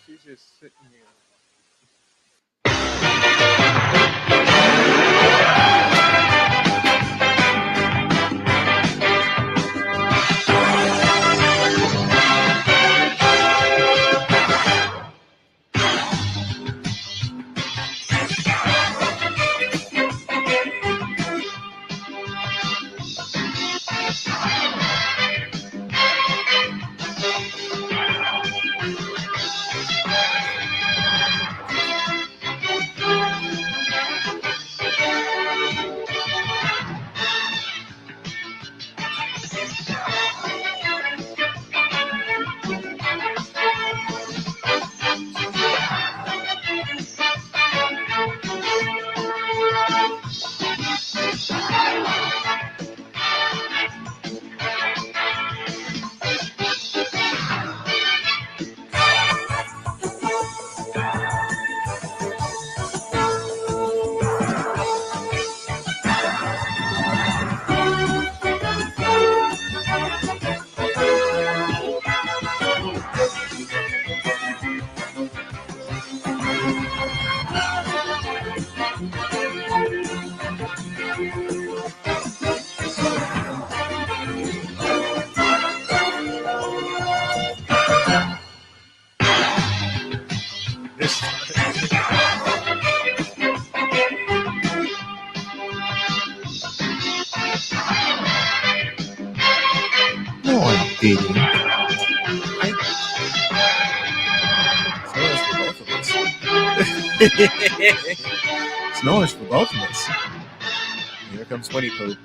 She's just sitting here. No, I didn't. It's noise for both of us. Here comes Sweaty Poop.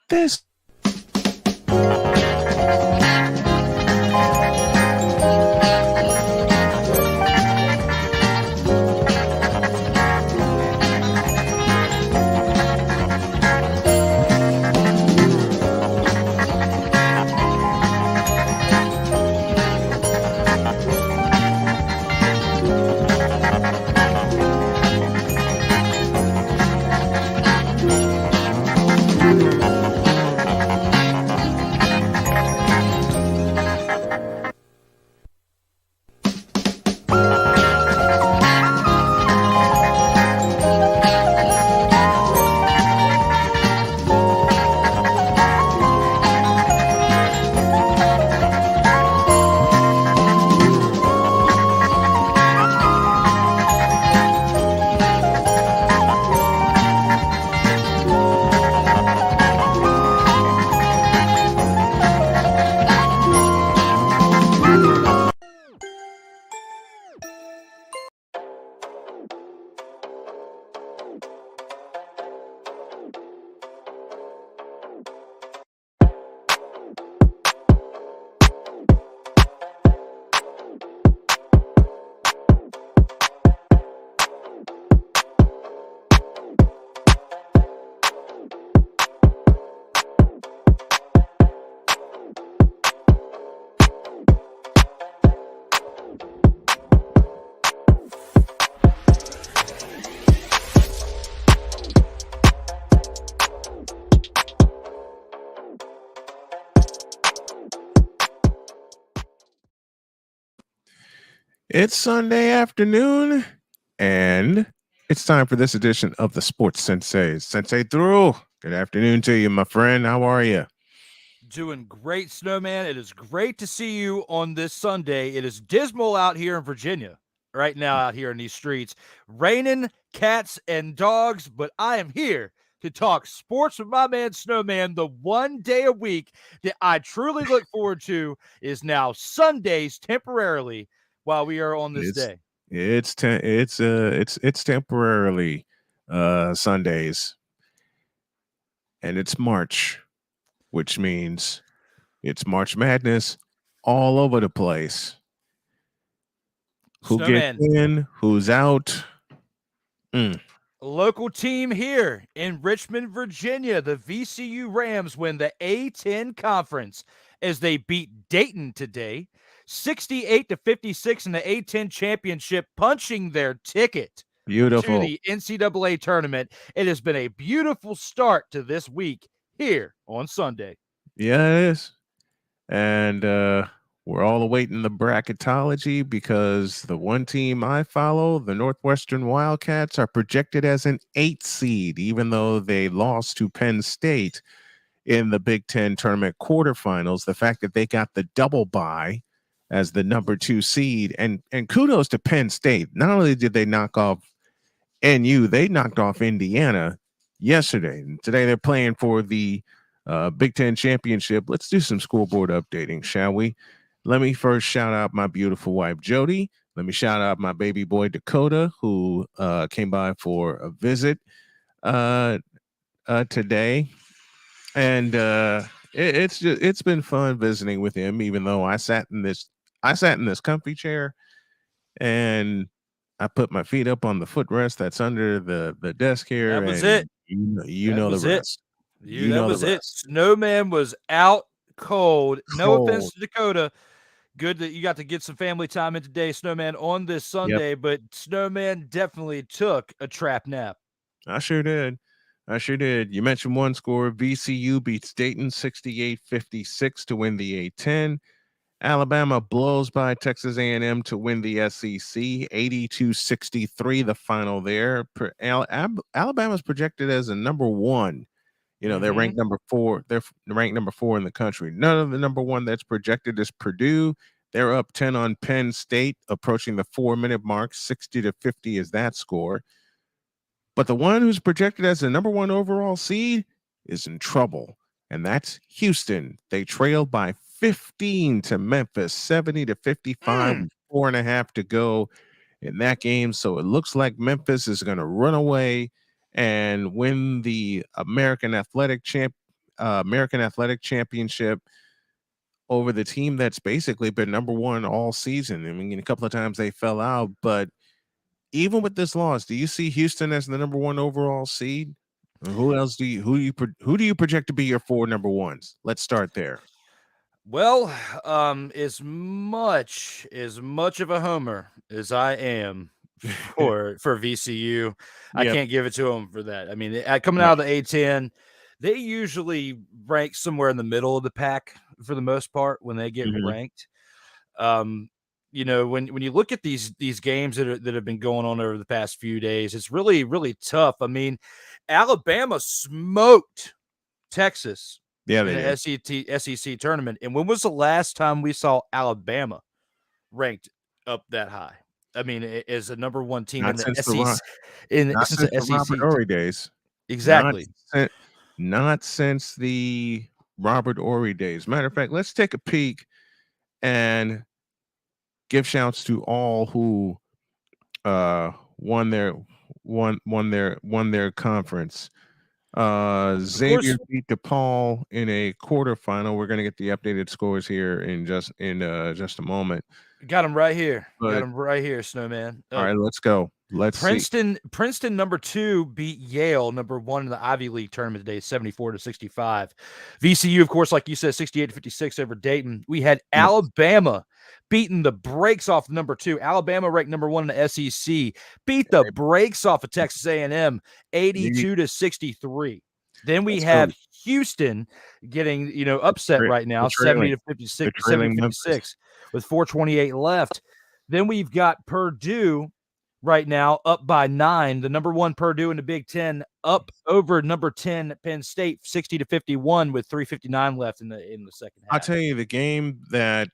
This. It's Sunday afternoon, and it's time for this edition of the Sports Senseis. Sensei Drew, good afternoon to you, my friend. How are you? Doing great, Snowman. It is great to see you on this Sunday. It is dismal out here in Virginia right now, out here in these streets. Raining, cats, and dogs, but I am here to talk sports with my man Snowman. The one day a week that I truly look forward to is now Sundays temporarily while we are on this It's day. it's temporarily Sundays, and it's March, which means it's March Madness all over the place. Who gets Snowman, in? Who's out? Mm, local team here in Richmond, Virginia. The VCU Rams win the A10 conference as they beat Dayton today, 68-56 in the A10 championship, punching their ticket to beautiful. the NCAA tournament. It has been a beautiful start to this week here on Sunday. Yeah, it is. And we're all awaiting the bracketology because the one team I follow, the Northwestern Wildcats, are projected as an 8 seed, even though they lost to Penn State in the Big Ten tournament quarterfinals. The fact that they got the double bye as the number 2 seed, and kudos to Penn State. Not only did they knock off NU, they knocked off Indiana yesterday. And today they're playing for the Big Ten championship. Let's do some scoreboard updating, shall we? Let me first shout out my beautiful wife, Jody. Let me shout out my baby boy, Dakota, who came by for a visit uh, today. And it's been fun visiting with him, even though I sat in this comfy chair and I put my feet up on the footrest that's under the desk here, That was and it. you That know the was it. rest. You That know the was it. rest. Snowman was out cold. No offense Cold. to Dakota. Good that you got to get some family time in today, Snowman, on this Yep, Sunday, but Snowman definitely took a trap nap. I sure did. I sure did. You mentioned one score. VCU beats Dayton 68-56 to win the A10. Alabama blows by Texas A&M to win the SEC 82-63, the final there. Alabama's projected as a number 1. They're Mm-hmm. ranked number 4. Ranked number 4 in the country. None of the number 1 that's projected is Purdue. They're up 10 on Penn State, approaching the 4-minute mark. 60-50 is that score. But the one who's projected as the number 1 overall seed is in trouble, and that's Houston. They trailed by 15 to Memphis, 70-55, Mm. with 4.5 to go in that game. So it looks like Memphis is going to run away and win the American Athletic Championship over the team that's basically been number 1 all season. I mean, a couple of times they fell out, but even with this loss, do you see Houston as the number 1 overall seed? Or who else who do you project to be your 4 number 1s? Let's start there. Well, as much of a homer as I am for VCU, I Yep. can't give it to them for that. I mean, coming No. out of the A10, they usually rank somewhere in the middle of the pack for the most part when they get Mhm. ranked. Um, when you look at these games that have been going on over the past few days, it's really tough. I mean, Alabama smoked Texas Yeah, in they did. the SEC tournament. And when was the last time we saw Alabama ranked up that high? I mean, as a number 1 team in Not the since the SEC, in not since since the the Robert SEC. Ory days. Not Exactly. since not since the Robert Ory days. Matter of fact, let's take a peek and give shouts to all who won their conference. Of course, Xavier beat DePaul in a quarterfinal. We're gonna get the updated scores here in just a moment. got him right here. Got But him right here, Snowman. all right, let's go. Let's see. Princeton number 2 beat Yale number 1 in the Ivy League tournament today, 74-65. VCU, of course, like you said, 68-56 over Dayton. We had Yep. Alabama beating the brakes off number 2. Alabama ranked number 1 in the SEC, beat the brakes off of Texas A&M, You- 82-63. Then we Let's go. have Houston getting, upset Tra- right The now, 70 trailing, to 56, the 70 to trailing Memphis. 56 with 4:28 left. Then we've got Purdue right now up by 9. The number 1 Purdue in the Big Ten up over number 10 Penn State 60-51 with 3:59 left in the second I'll half. tell you, the game that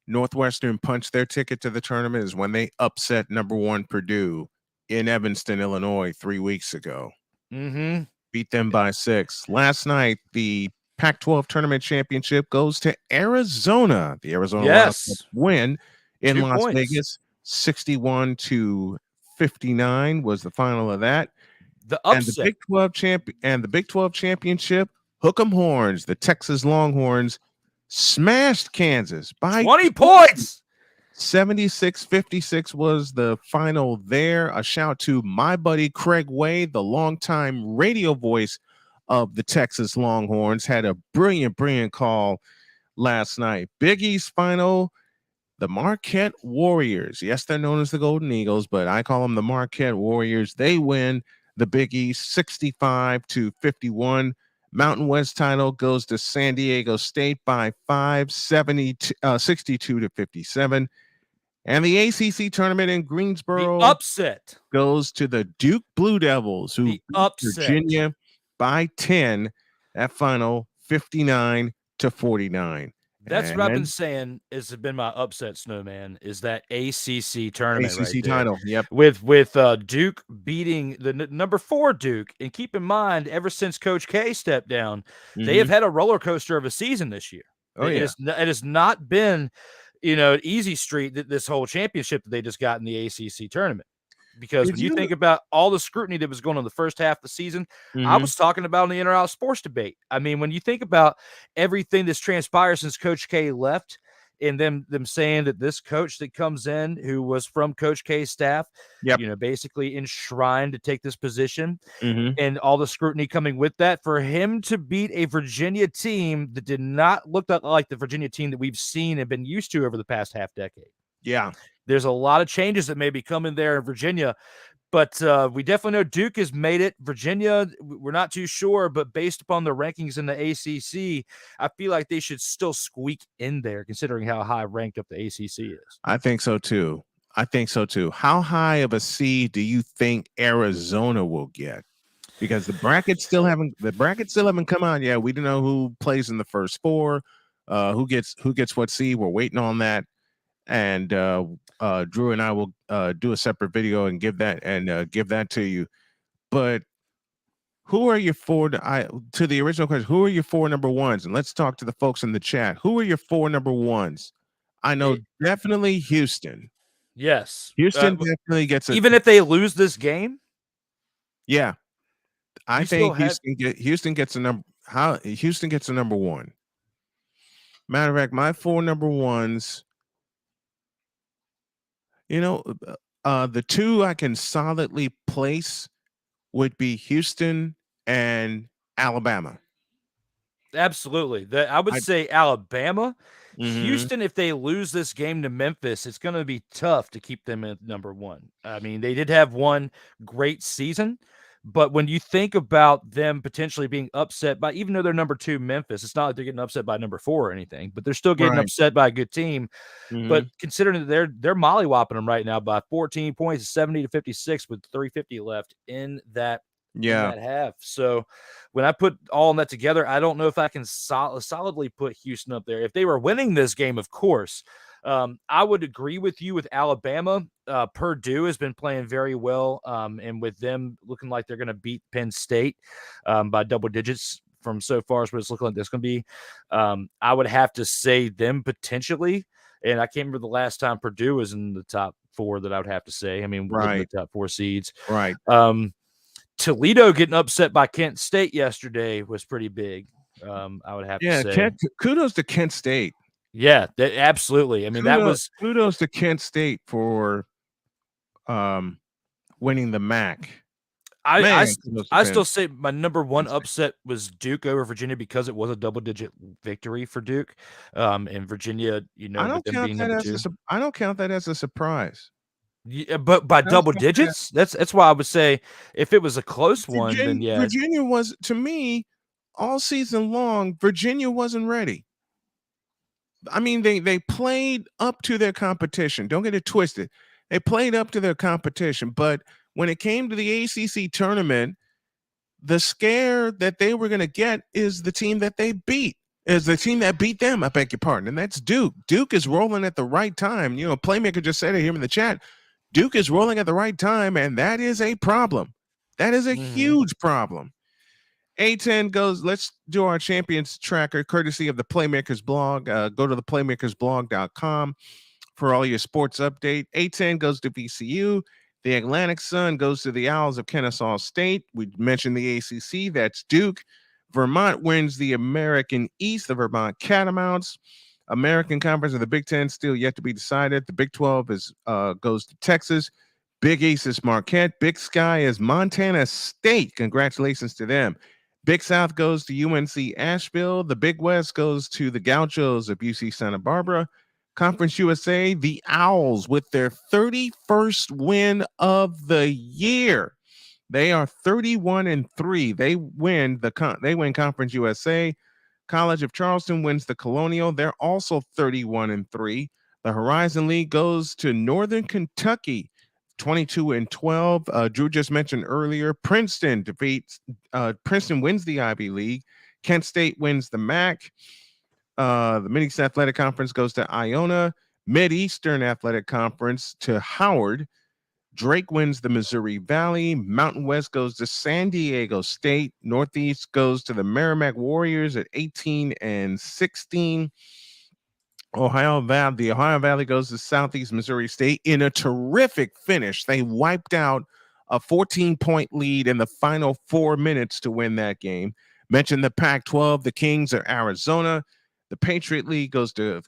Northwestern punched their ticket to the tournament is when they upset number 1 Purdue in Evanston, Illinois 3 weeks ago. Mm-hmm. Beat them by 6. Last night, the Pac-12 tournament championship goes to Arizona. The Arizona Wildcats Yes. win in 2 Las points. Vegas. 61-59 was the final of that. The And the upset. Big 12 championship, Hook'em Horns, the Texas Longhorns smashed Kansas by 20 points. 76-56 was the final there. A shout to my buddy Craig Way, the longtime radio voice of the Texas Longhorns, had a brilliant call last night. Big East final, the Marquette Warriors. Yes, they're known as the Golden Eagles, but I call them the Marquette Warriors. They win the Big East 65-51. Mountain West title goes to San Diego State by 5, 62-57. And the ACC tournament in The Greensboro upset. goes to the Duke Blue Devils, who The beat upset. Virginia by 10. That final 59-49. That's what I've been And saying has been my upset, Snowman, is that ACC tournament right ACC there. title. Yep. With Duke beating the number 4 Duke. And keep in mind, ever since Coach K stepped down, they have had a roller coaster of a season this year. Oh, It yeah. has not been, an easy street this whole championship that they just got in the ACC tournament. Because when you think about all the scrutiny that was going on the first half of the season, I was talking about in the inter-out sports debate. I mean, when you think about everything that's transpired since Coach K left, and them saying that this coach that comes in, who was from Coach K's staff, Yep. basically enshrined to take this position, Mhm. and all the scrutiny coming with that, for him to beat a Virginia team that did not look like the Virginia team that we've seen and been used to over the past half decade. Yeah. There's a lot of changes that may be coming there in Virginia, but we definitely know Duke has made it. Virginia, we're not too sure, but based upon the rankings in the ACC, I feel like they should still squeak in there, considering how high ranked up the ACC is. I think so too. How high of a seed do you think Arizona will get? Because the brackets still haven't come out yet. We don't know who plays in the first 4, who gets what seed. We're waiting on that. And Drew and I will do a separate video and give that to you. But who are your 4 to the original question? Who are your 4 number ones? And let's talk to the folks in the chat. Who are your 4 number ones? I know definitely Houston. Yes, Houston definitely gets even if they lose this game. Yeah, I think Houston gets a number. Houston gets a number 1. Matter of fact, my 4 number ones. The 2 I can solidly place would be Houston and Alabama. Absolutely. I would say Alabama. Mhm. Houston, if they lose this game to Memphis, it's going to be tough to keep them at number 1. I mean, they did have one great season, but when you think about them potentially being upset by, even though they're number 2 Memphis, it's not like they're getting upset by number 4 or anything, but they're still getting upset by a good team. But considering that they're mollywopping them right now by 14 points, 70-56 with 3:50 left in that half. So when I put all that together, I don't know if I can solidly put Houston up there. If they were winning this game, of course, I would agree with you with Alabama. Purdue has been playing very well, and with them looking like they're going to beat Penn State by double digits from so far as what it's looking like that's going to be. I would have to say them potentially, and I can't remember the last time Purdue was in the top 4 that I would have to say. I mean, looking at the top 4 seeds. Right. Toledo getting upset by Kent State yesterday was pretty big. I would have to say. Kudos to Kent State. Yeah, absolutely. I mean, kudos to Kent State for winning the MAC. I still say my number 1 upset was Duke over Virginia because it was a double-digit victory for Duke. And Virginia, I don't count that as a surprise. Yeah, but by double digits, that's why I would say if it was a close one, then yeah. Virginia was, to me, all season long. Virginia wasn't ready. I mean, they played up to their competition. Don't get it twisted. They played up to their competition, but when it came to the ACC tournament, the scare that they were going to get is the team that they beat, is the team that beat them. I beg your pardon, and that's Duke. Duke is rolling at the right time. You know, Playmaker just said it here in the chat. Duke is rolling at the right time, and that is a problem. That is a huge problem. A10 goes, let's do our champions tracker courtesy of the Playmakers blog. Go to the playmakersblog.com for all your sports update. A10 goes to VCU. The Atlantic Sun goes to the Owls of Kennesaw State. We mentioned the ACC. That's Duke. Vermont wins the American East, the Vermont Catamounts. American Conference of the Big Ten still yet to be decided. The Big 12 is goes to Texas. Big East is Marquette. Big Sky is Montana State. Congratulations to them. Big South goes to UNC Asheville. The Big West goes to the Gauchos of UC Santa Barbara. Conference USA, the Owls with their 31st win of the year. They are 31-3. They win Conference USA. College of Charleston wins the Colonial. They're also 31-3. The Horizon League goes to Northern Kentucky, 22-12. Drew just mentioned earlier, Princeton wins the Ivy League. Kent State wins the MAC. The Mid-East Athletic Conference goes to Iona. Mid-Eastern Athletic Conference to Howard. Drake wins the Missouri Valley. Mountain West goes to San Diego State. Northeast goes to the Merrimack Warriors at 18-16. The Ohio Valley goes to Southeast Missouri State in a terrific finish. They wiped out a 14-point lead in the final 4 minutes to win that game. Mentioned the Pac-12. The Kings are Arizona. The Patriot League goes to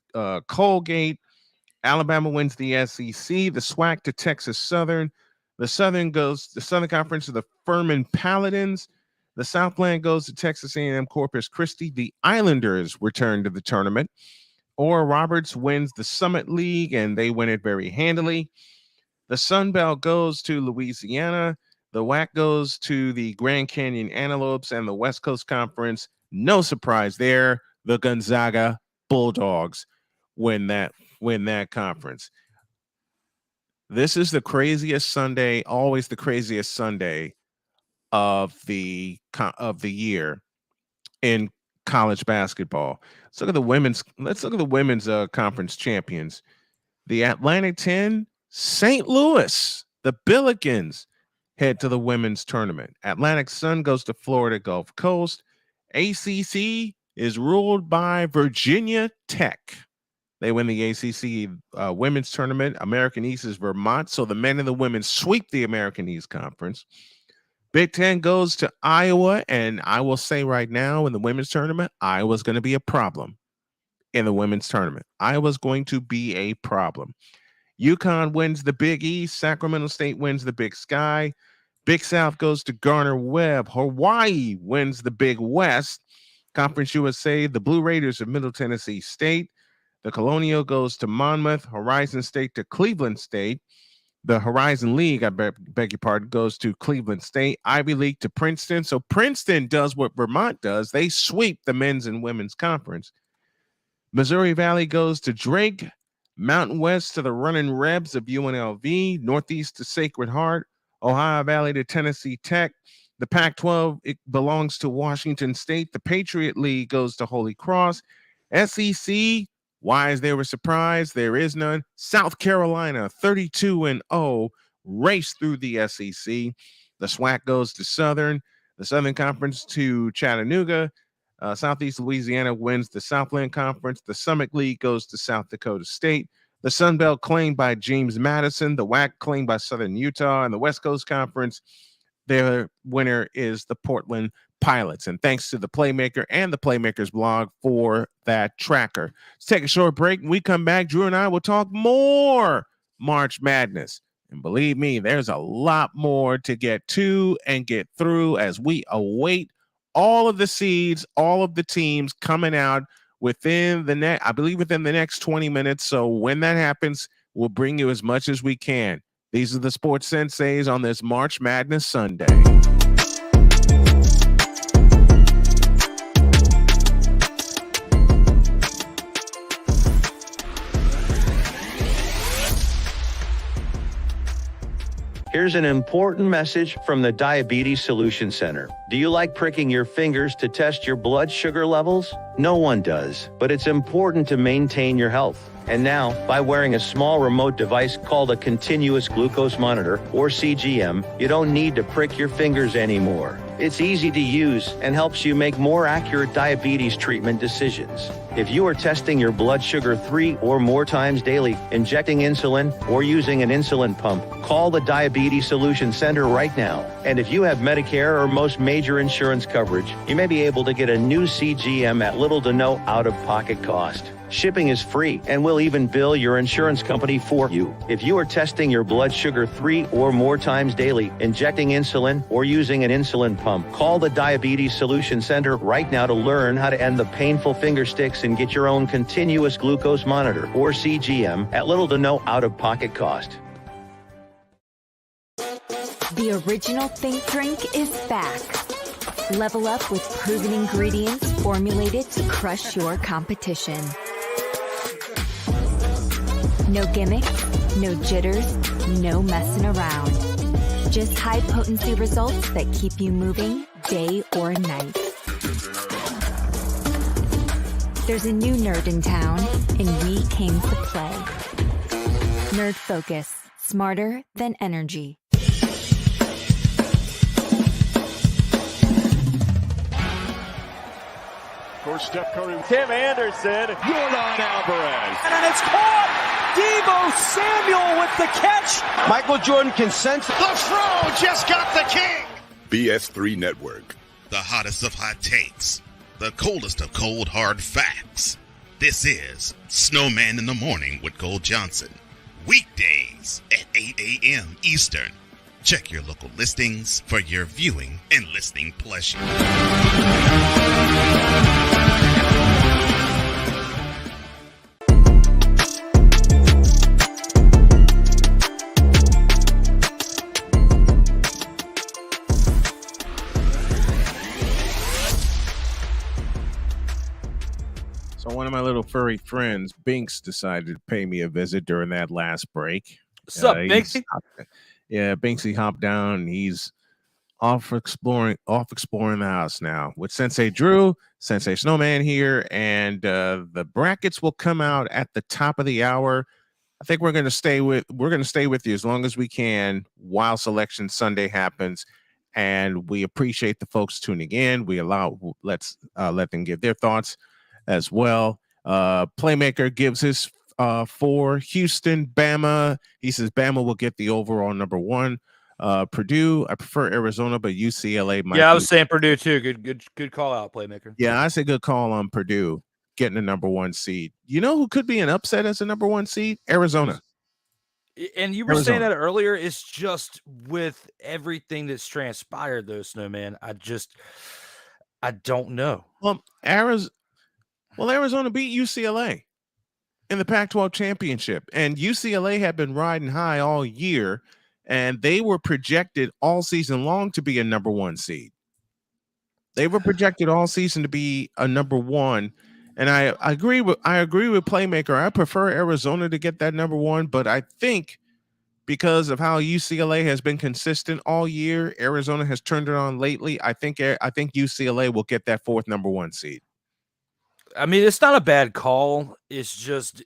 Colgate. Alabama wins the SEC. The SWAC to Texas Southern. The Southern Conference to the Furman Paladins. The Southland goes to Texas A&M Corpus Christi. The Islanders return to the tournament. Oral Roberts wins the Summit League, and they win it very handily. The Sun Belt goes to Louisiana. The WAC goes to the Grand Canyon Antelopes, and the West Coast Conference, no surprise there, the Gonzaga Bulldogs win that conference. This is the craziest Sunday, always the craziest Sunday of the year in college basketball. Let's look at the women's conference champions. The Atlantic 10, St. Louis, the Billikens head to the women's tournament. Atlantic Sun goes to Florida Gulf Coast. ACC is ruled by Virginia Tech. They win the ACC women's tournament. American East is Vermont, so the men and the women sweep the American East Conference. Big Ten goes to Iowa, and I will say right now in the women's tournament, Iowa's going to be a problem in the women's tournament. Iowa's going to be a problem. UConn wins the Big East. Sacramento State wins the Big Sky. Big South goes to Gardner-Webb. Hawaii wins the Big West. Conference USA, the Blue Raiders of Middle Tennessee State. The Colonial goes to Monmouth. Horizon State to Cleveland State. The Horizon League, I beg your pardon, goes to Cleveland State. Ivy League to Princeton. So Princeton does what Vermont does. They sweep the men's and women's conference. Missouri Valley goes to Drake. Mountain West to the Running Rebs of UNLV. Northeast to Sacred Heart. Ohio Valley to Tennessee Tech. The Pac-12, it belongs to Washington State. The Patriot League goes to Holy Cross. SEC, why is there a surprise? There is none. South Carolina, 32-0, race through the SEC. The SWAC goes to Southern. The Southern Conference to Chattanooga. Southeast Louisiana wins the Southland Conference. The Summit League goes to South Dakota State. The Sun Belt claimed by James Madison. The WAC claimed by Southern Utah. And the West Coast Conference, their winner is the Portland Pilots. And thanks to the Playmaker and the Playmakers blog for that tracker. Let's take a short break. When we come back, Drew and I will talk more March Madness. And believe me, there's a lot more to get to and get through as we await all of the seeds, all of the teams coming out within the next 20 minutes. So when that happens, we'll bring you as much as we can. These are the Sports Senseis on this March Madness Sunday. Here's an important message from the Diabetes Solution Center. Do you like pricking your fingers to test your blood sugar levels? No one does, but it's important to maintain your health. And now, by wearing a small remote device called a continuous glucose monitor, or CGM, you don't need to prick your fingers anymore. It's easy to use and helps you make more accurate diabetes treatment decisions. If you are testing your blood sugar 3 or more times daily, injecting insulin, or using an insulin pump, call the Diabetes Solution Center right now. And if you have Medicare or most major insurance coverage, you may be able to get a new CGM at little to no out-of-pocket cost. Shipping is free, and we'll even bill your insurance company for you. If you are testing your blood sugar 3 or more times daily, injecting insulin, or using an insulin pump, call the Diabetes Solution Center right now to learn how to end the painful finger sticks and get your own continuous glucose monitor, or CGM, at little to no out-of-pocket cost. The original Think Drink is back. Level up with proven ingredients formulated to crush your competition. No gimmicks, no jitters, no messing around. Just high-potency results that keep you moving day or night. There's a new nerd in town, and we came to play. Nerd Focus, smarter than energy. Of course, Steph Curry, Tim Anderson, Jordan Alvarez. And it's caught! Deebo Samuel with the catch. Michael Jordan can sense it. The throw just got the king. BS3 Network. The hottest of hot takes. The coldest of cold hard facts. This is Snowman in the Morning with Cole Johnson. Weekdays at 8 a.m. Eastern. Check your local listings for your viewing and listening pleasure. So one of my little furry friends, Binks, decided to pay me a visit during that last break. What's up, Binksy? Yeah, Binksy hopped down and he's off exploring the house now with Sensei Drew, Sensei Snowman here, and the brackets will come out at the top of the hour. I think we're gonna stay with you as long as we can while Selection Sunday happens, and we appreciate the folks tuning in. We let them give their thoughts as well. Playmaker gives his for Houston, Bama. He says Bama will get the overall number one. Purdue, I prefer Arizona, but UCLA might. Yeah, I was saying Purdue too. Good call out, Playmaker. Yeah, I say good call on Purdue getting the number one seed. You know who could be an upset as a number one seed? Arizona. And you were saying that earlier. It's just with everything that's transpired, though, Snowman. I don't know. Well, Arizona beat UCLA in the Pac-12 championship, and UCLA had been riding high all year, and they were projected all season long to be a number one seed. They were projected all season to be a number one, and I agree with Playmaker. I prefer Arizona to get that number one, but I think because of how UCLA has been consistent all year, Arizona has turned it on lately. I think UCLA will get that fourth number one seed. I mean, it's not a bad call. It's just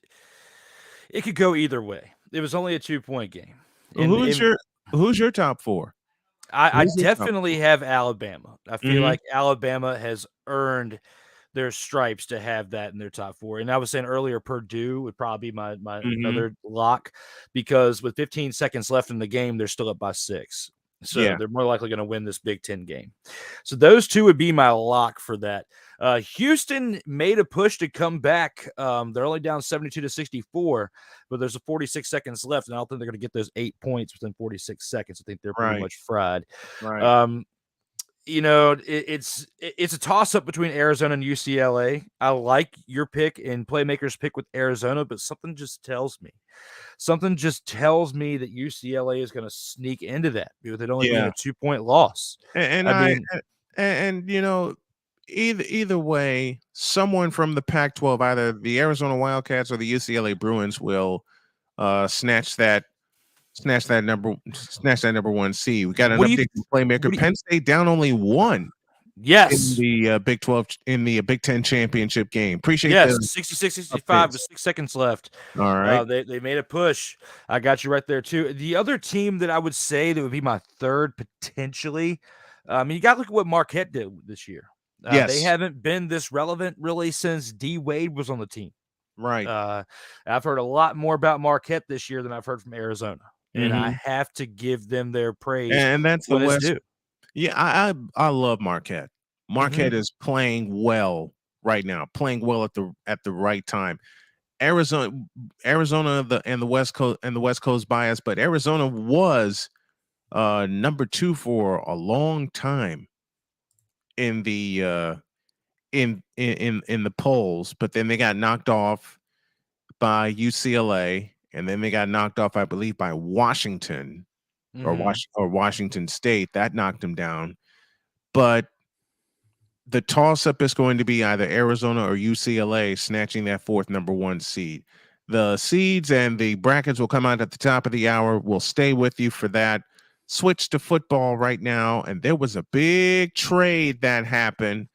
it could go either way. It was only a 2-point game. Who's your top four? I definitely have Alabama. I feel like Alabama has earned their stripes to have that in their top four. And I was saying earlier, Purdue would probably be my another lock, because with 15 seconds left in the game, they're still up by 6. So they're more likely going to win this Big Ten game. So those two would be my lock for that. Houston made a push to come back. They're only down 72-64, but there's 46 seconds left, and I don't think they're going to get those 8 points within 46 seconds. I think they're pretty much fried. Right. It's a toss-up between Arizona and UCLA. I like your pick and Playmaker's pick with Arizona, but something just tells me that UCLA is going to sneak into that with it only being a 2-point loss. And you know, either way, someone from the Pac-12, either the Arizona Wildcats or the UCLA Bruins, will snatch that snatch that number one seed. We got an What do you update from Playmaker. Penn State down only 1 in Yes. the Big 12 in the Big 10 championship game. Appreciate Yes, the 66-65 updates. with 6 seconds left. All right. They made a push. I got you right there too. The other team that I would say that would be my third potentially. You got to look at what Marquette did this year. Yes. They haven't been this relevant really since D Wade was on the team. Right. I've heard a lot more about Marquette this year than I've heard from Arizona, and I have to give them their praise. And that's the West. Due. Yeah, I love Marquette. Marquette is playing well right now, playing well at the right time. Arizona and the West Coast bias, but Arizona was number 2 for a long time in the in the polls, but then they got knocked off by UCLA, and then they got knocked off, I believe, by Washington or Washington State. That knocked them down. But the toss-up is going to be either Arizona or UCLA snatching that 4th number 1 seed. The seeds and the brackets will come out at the top of the hour. We'll stay with you for that. Switch to football right now, and there was a big trade that happened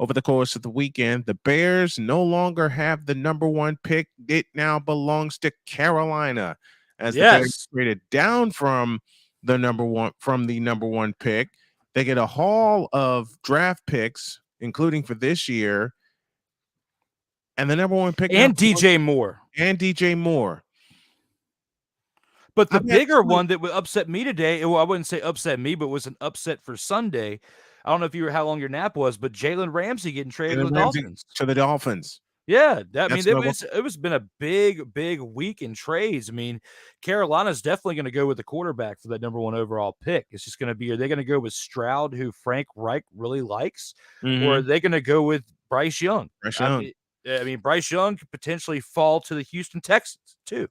over the course of the weekend. The Bears no longer have the number 1 pick. It now belongs to Carolina, as the Bears traded down from the number 1 pick. They get a haul of draft picks, including for this year, and the number 1 pick and DJ Moore. But the bigger one that would upset me today, well, I wouldn't say upset me, but was an upset for Sunday. I don't know if you were how long your nap was, but Jalen Ramsey getting traded to the Dolphins. To the Dolphins. Yeah, it was been a big week in trades. I mean, Carolina's definitely going to go with the quarterback for that number 1 overall pick. It's just going to be, are they going to go with Stroud, who Frank Reich really likes, or are they going to go with Bryce Young? I mean, Bryce Young could potentially fall to the Houston Texans too.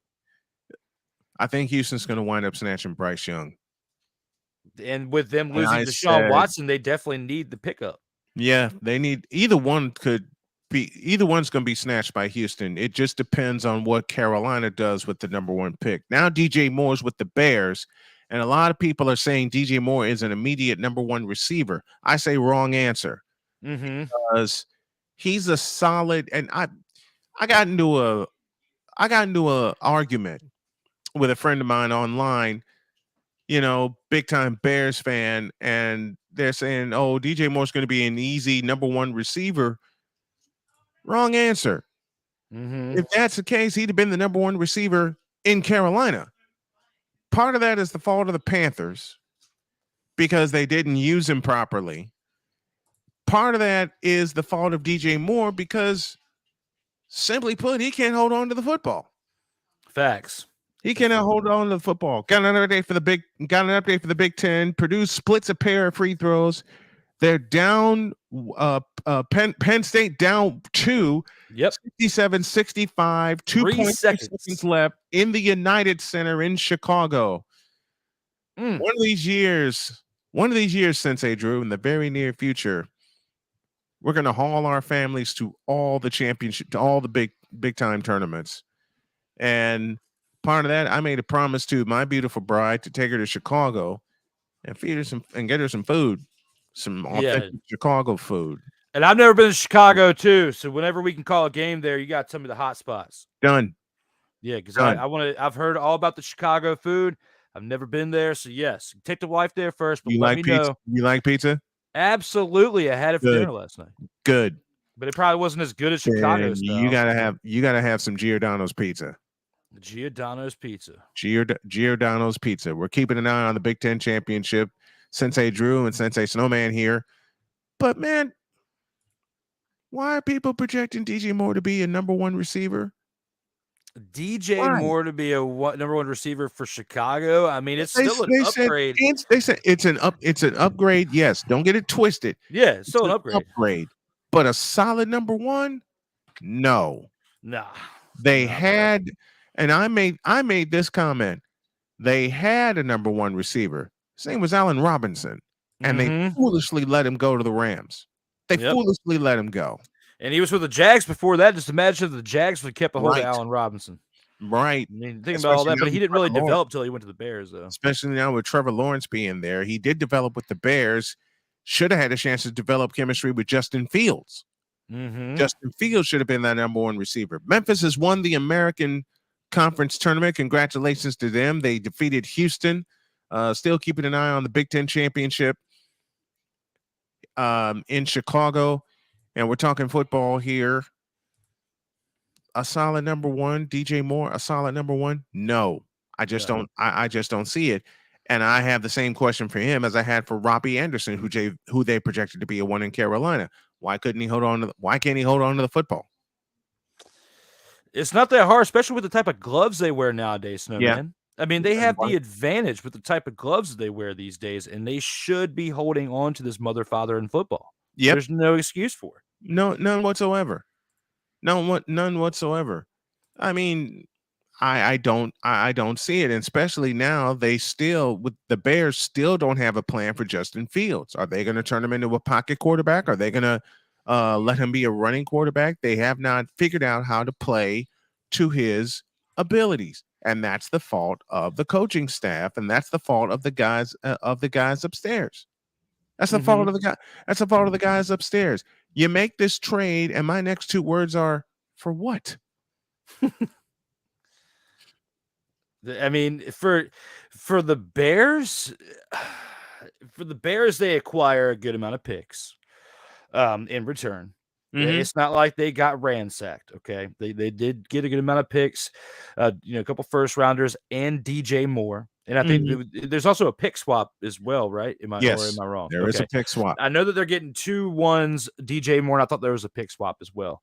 I think Houston's going to wind up snatching Bryce Young. And with them losing Deshaun Watson, they definitely need the pickup. Yeah, they need either one's going to be snatched by Houston. It just depends on what Carolina does with the number 1 pick. Now DJ Moore's with the Bears, and a lot of people are saying DJ Moore is an immediate number 1 receiver. I say wrong answer. Because he's a solid, and I got into a argument with a friend of mine online, big time Bears fan, and they're saying, oh, DJ Moore's going to be an easy number 1 receiver. Wrong answer. If that's the case, he'd have been the number 1 receiver in Carolina. Part of that is the fault of the Panthers because they didn't use him properly. Part of that is the fault of DJ Moore because, simply put, he can't hold on to the football. Facts. He cannot hold on to the football. Got an update for the Big Ten. Purdue splits a pair of free throws. They're down. Penn State down 2. 67-65. 2.6 seconds left in the United Center in Chicago. One of these years, Sensei Drew, in the very near future, we're going to haul our families to all the championship, to all the big time tournaments. And part of that, I made a promise to my beautiful bride to take her to Chicago and feed her and get her some food, some authentic Chicago food. And I've never been to Chicago too, so whenever we can call a game there, you got to tell me the hot spots. Done. Yeah, because I've heard all about the Chicago food. I've never been there, so yes, take the wife there first. But let me know. You like pizza? Absolutely, I had it for dinner last night. Good, but it probably wasn't as good as Chicago style. You gotta have some Giordano's pizza. Giordano's pizza. Giordano's pizza. We're keeping an eye on the Big Ten championship. Sensei Drew and Sensei Snowman here, but man, why are people projecting DJ Moore to be a number 1 receiver? DJ Moore to be a number 1 receiver for Chicago. I mean, it's still an upgrade. They said it's an upgrade. Yes, don't get it twisted. Yeah, it's still an upgrade. But a solid number 1? No. Nah. They had, and I made this comment. They had a number 1 receiver. His name was Allen Robinson, and they foolishly let him go to the Rams. They foolishly let him go. And he was with the Jags before that. Just imagine if the Jags would have kept a hold of Allen Robinson. Right. I mean, think about all that, but he didn't really develop till he went to the Bears, though. Especially now with Trevor Lawrence being there. He did develop with the Bears. Should have had a chance to develop chemistry with Justin Fields. Mm-hmm. Justin Fields should have been that number one receiver. Memphis has won the American Conference Tournament. Congratulations to them. They defeated Houston. Still keeping an eye on the Big Ten Championship in Chicago. And we're talking football here. A solid number one, DJ Moore, a solid number one? No, I just don't. I just don't see it. And I have the same question for him as I had for Robbie Anderson, who they projected to be a one in Carolina. Why can't he hold on to the football? It's not that hard, especially with the type of gloves they wear nowadays, Snowman. Yeah. I mean, they have the advantage with the type of gloves they wear these days, and they should be holding on to this mother, father in football. Yep. There's no excuse for it. No, none whatsoever. None whatsoever. I mean, I don't see it, and especially now with the Bears still don't have a plan for Justin Fields. Are they going to turn him into a pocket quarterback? Are they going to let him be a running quarterback? They have not figured out how to play to his abilities, and that's the fault of the coaching staff, and that's the fault of the guys upstairs. That's the fault of the guy. That's the fault of the guys upstairs. You make this trade, and my next two words are, for what? I mean, for the Bears, they acquire a good amount of picks in return. It's not like they got ransacked. Okay, they did get a good amount of picks, a couple first rounders and DJ Moore. And I think there's also a pick swap as well, right? Yes, or am I wrong? There is a pick swap. I know that they're getting 2 1s, DJ Moore, and I thought there was a pick swap as well.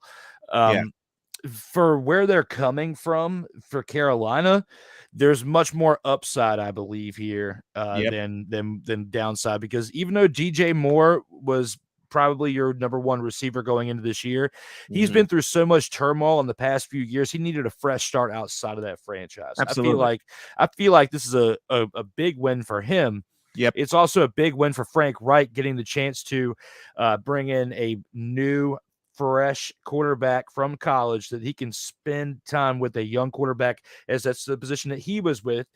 For where they're coming from for Carolina, there's much more upside, I believe, here than downside, because even though DJ Moore was probably your number one receiver going into this year, he's been through so much turmoil in the past few years. He needed a fresh start outside of that franchise. Absolutely. I feel like this is a big win for him. Yep. It's also a big win for Frank Reich, getting the chance to bring in a new, fresh quarterback from college that he can spend time with a young quarterback, as that's the position that he was with,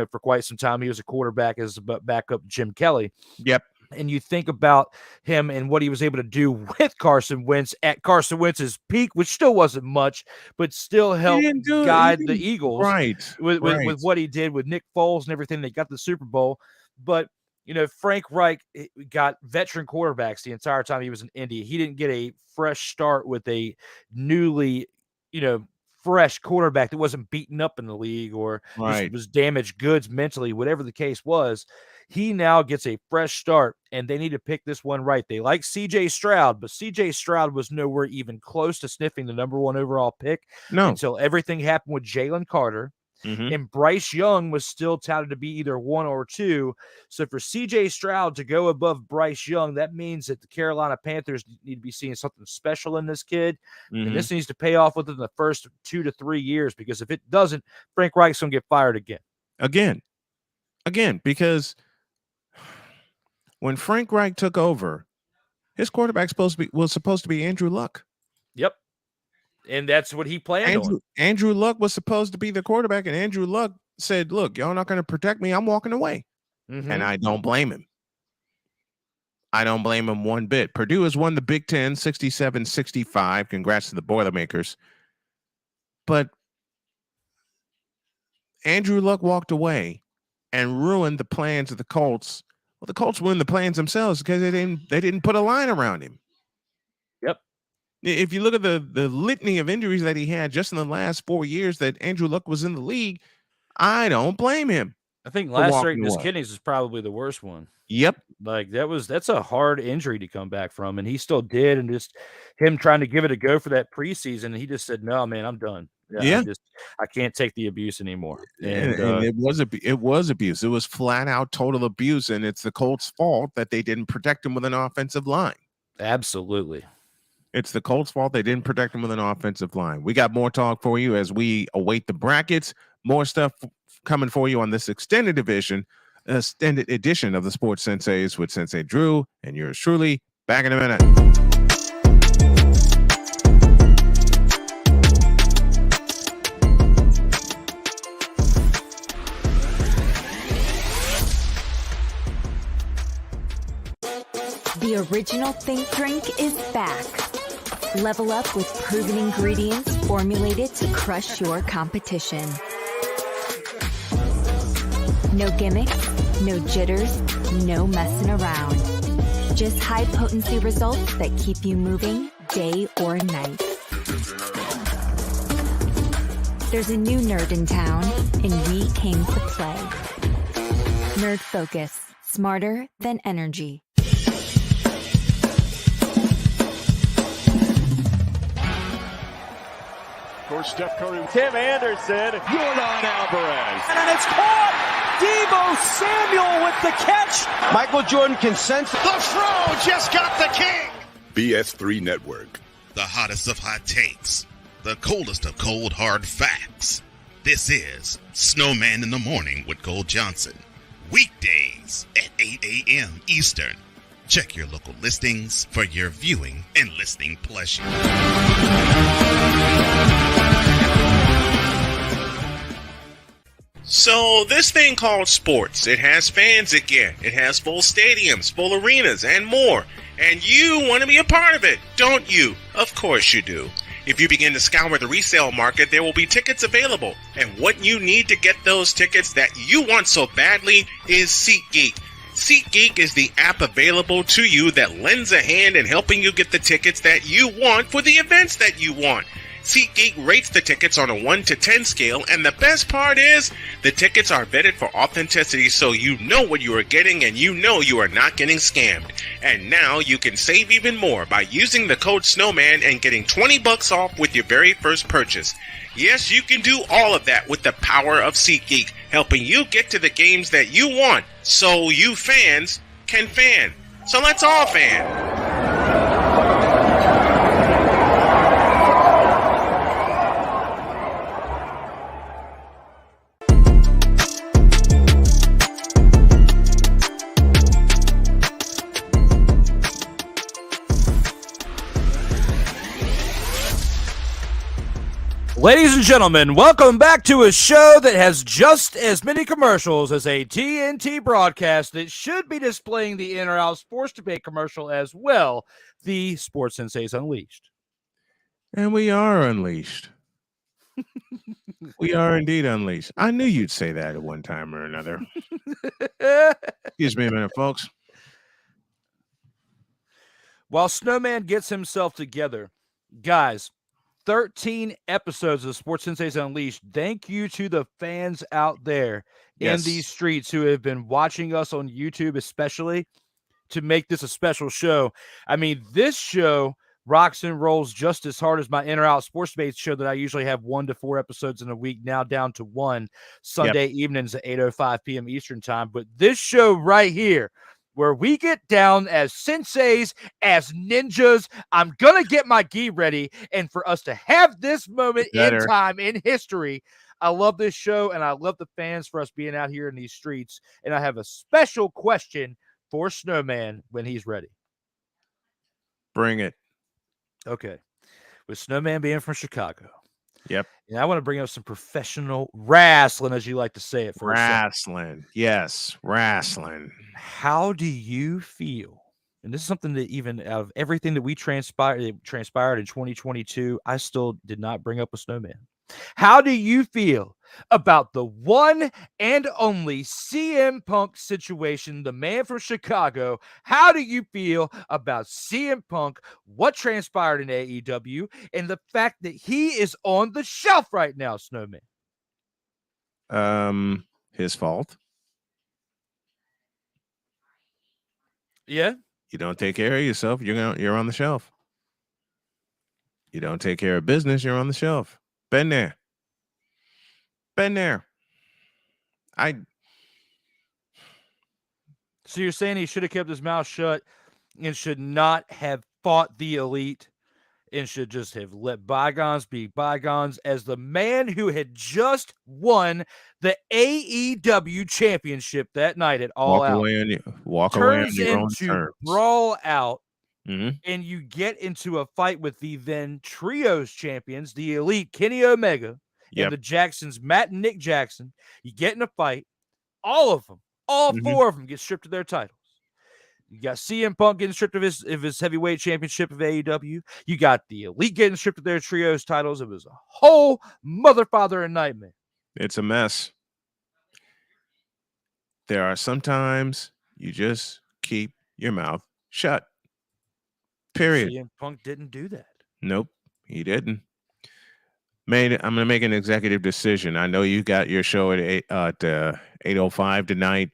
for quite some time. He was a quarterback as a backup Jim Kelly. Yep. And you think about him and what he was able to do with Carson Wentz at Carson Wentz's peak, which still wasn't much, but still helped guide the Eagles with what he did with Nick Foles and everything. They got the Super Bowl. But, Frank Reich got veteran quarterbacks the entire time he was in Indy. He didn't get a fresh start with a newly, fresh quarterback that wasn't beaten up in the league or was damaged goods mentally, whatever the case was. He now gets a fresh start, and they need to pick this one right. They like C.J. Stroud, but C.J. Stroud was nowhere even close to sniffing the number one overall pick until everything happened with Jalen Carter. And Bryce Young was still touted to be either 1 or 2. So for C.J. Stroud to go above Bryce Young, that means that the Carolina Panthers need to be seeing something special in this kid. And this needs to pay off within the first 2 to 3 years, because if it doesn't, Frank Reich's going to get fired again. Again, because when Frank Reich took over, his quarterback was supposed to be Andrew Luck. Yep. And that's what he planned on. Andrew Luck was supposed to be the quarterback, and Andrew Luck said, look, y'all not going to protect me. I'm walking away. And I don't blame him. I don't blame him one bit. Purdue has won the Big Ten 67-65. Congrats to the Boilermakers. But Andrew Luck walked away and ruined the plans of the Colts. Well, the Colts ruined the plans themselves because they didn't put a line around him. Yep. If you look at the litany of injuries that he had just in the last 4 years that Andrew Luck was in the league, I don't blame him. I think lacerating his kidneys is probably the worst one. Yep. Like that's a hard injury to come back from, and he still did. And just him trying to give it a go for that preseason, he just said, "No, man, I'm done. I can't take the abuse anymore." And it was abuse. It was flat out total abuse, and it's the Colts' fault that they didn't protect him with an offensive line. Absolutely. It's the Colts' fault they didn't protect him with an offensive line. We got more talk for you as we await the brackets. More stuff coming for you on this extended edition of the Sports Senseis with Sensei Drew and yours truly. Back in a minute. The original Think Drink is back. Level up with proven ingredients formulated to crush your competition. No gimmicks, no jitters, no messing around. Just high-potency results that keep you moving day or night. There's a new nerd in town, and we came to play. Nerd Focus, smarter than energy. Of course, Steph Curry, Tim Anderson, Jordan Alvarez. And it's caught! Deebo Samuel with the catch. Michael Jordan Senseis. The Fro just got the king. BS3 Network. The hottest of hot takes. The coldest of cold hard facts. This is Snowman in the Morning with Cole Johnson. Weekdays at 8 a.m. Eastern. Check your local listings for your viewing and listening pleasure. So this thing called sports, it has fans again. It has full stadiums, full arenas, and more. And you want to be a part of it, don't you? Of course you do. If you begin to scour the resale market, there will be tickets available. And what you need to get those tickets that you want so badly is SeatGeek. SeatGeek is the app available to you that lends a hand in helping you get the tickets that you want for the events that you want. SeatGeek rates the tickets on a 1 to 10 scale, and the best part is the tickets are vetted for authenticity, so you know what you are getting and you know you are not getting scammed. And now you can save even more by using the code SNOWMAN and getting $20 off with your very first purchase. Yes, you can do all of that with the power of SeatGeek, helping you get to the games that you want, so you fans can fan. So let's all fan. Ladies and gentlemen, welcome back to a show that has just as many commercials as a TNT broadcast that should be displaying the in or out sports debate commercial as well, the Sports Senseis Unleashed. And we are unleashed. We are indeed unleashed. I knew you'd say that at one time or another. Excuse me a minute, folks. While Snowman gets himself together, guys, 13 episodes of the Sports Senseis Unleashed. Thank you to the fans out there in these streets who have been watching us on YouTube, especially to make this a special show. I mean, this show rocks and rolls just as hard as my in or out sports debate show that I usually have 1 to 4 episodes in a week, now down to 1 Sunday evenings at 8:05 p.m. Eastern time. But this show right here, where we get down as senseis, as ninjas. I'm going to get my gi ready. And for us to have this moment in time in history, I love this show, and I love the fans for us being out here in these streets. And I have a special question for Snowman when he's ready. Bring it. Okay. With Snowman being from Chicago. Yep. And I want to bring up some professional wrestling, as you like to say it. Wrestling. Yes, wrestling. How do you feel? And this is something that even out of everything that we transpired in 2022, I still did not bring up a Snowman. How do you feel about the one and only CM Punk situation, the man from Chicago? How do you feel about CM Punk, what transpired in AEW, and the fact that he is on the shelf right now, Snowman? His fault. Yeah. You don't take care of yourself, you're on the shelf. You don't take care of business, you're on the shelf. Been there. So you're saying he should have kept his mouth shut and should not have fought the Elite and should just have let bygones be bygones, as the man who had just won the AEW championship that night at All Out walk away on turns your own into terms. Brawl Out, Mhm. and you get into a fight with the then Trios champions, the Elite, Kenny Omega, and the Jacksons, Matt and Nick Jackson. You get in a fight. All of them, all 4 of them get stripped of their titles. You got CM Punk getting stripped of his heavyweight championship of AEW. You got the Elite getting stripped of their trios titles. It was a whole mother, father, and nightmare. It's a mess. There are sometimes you just keep your mouth shut. Period. CM Punk didn't do that. Nope, he didn't. I'm going to make an executive decision. I know you got your show at 8:05 tonight.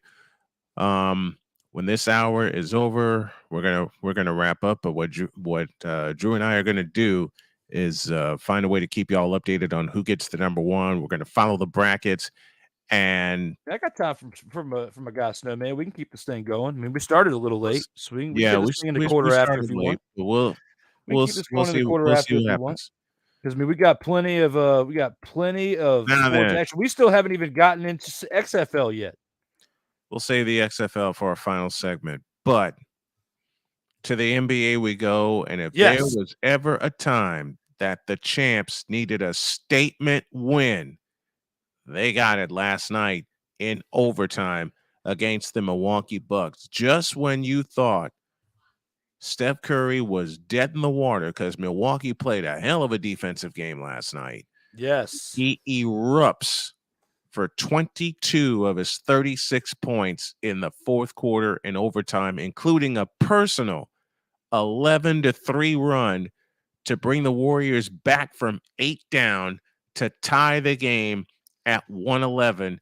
When this hour is over, we're gonna wrap up. But what Drew and I are gonna do is find a way to keep y'all updated on who gets the number one. We're gonna follow the brackets, and I got time from a guy, Snowman. We can keep this thing going. I mean, we started a little late, so we can get this thing in the quarter after if you want. We'll keep this going in the see quarter after if you want. Because I mean, we got plenty of sports action. We still haven't even gotten into XFL yet. We'll save the XFL for our final segment, but to the NBA we go. And if there was ever a time that the champs needed a statement win, they got it last night in overtime against the Milwaukee Bucks. Just when you thought Steph Curry was dead in the water because Milwaukee played a hell of a defensive game last night. Yes. He erupts for 22 of his 36 points in the fourth quarter in overtime, including a personal 11-3 run to bring the Warriors back from 8 down to tie the game at 111.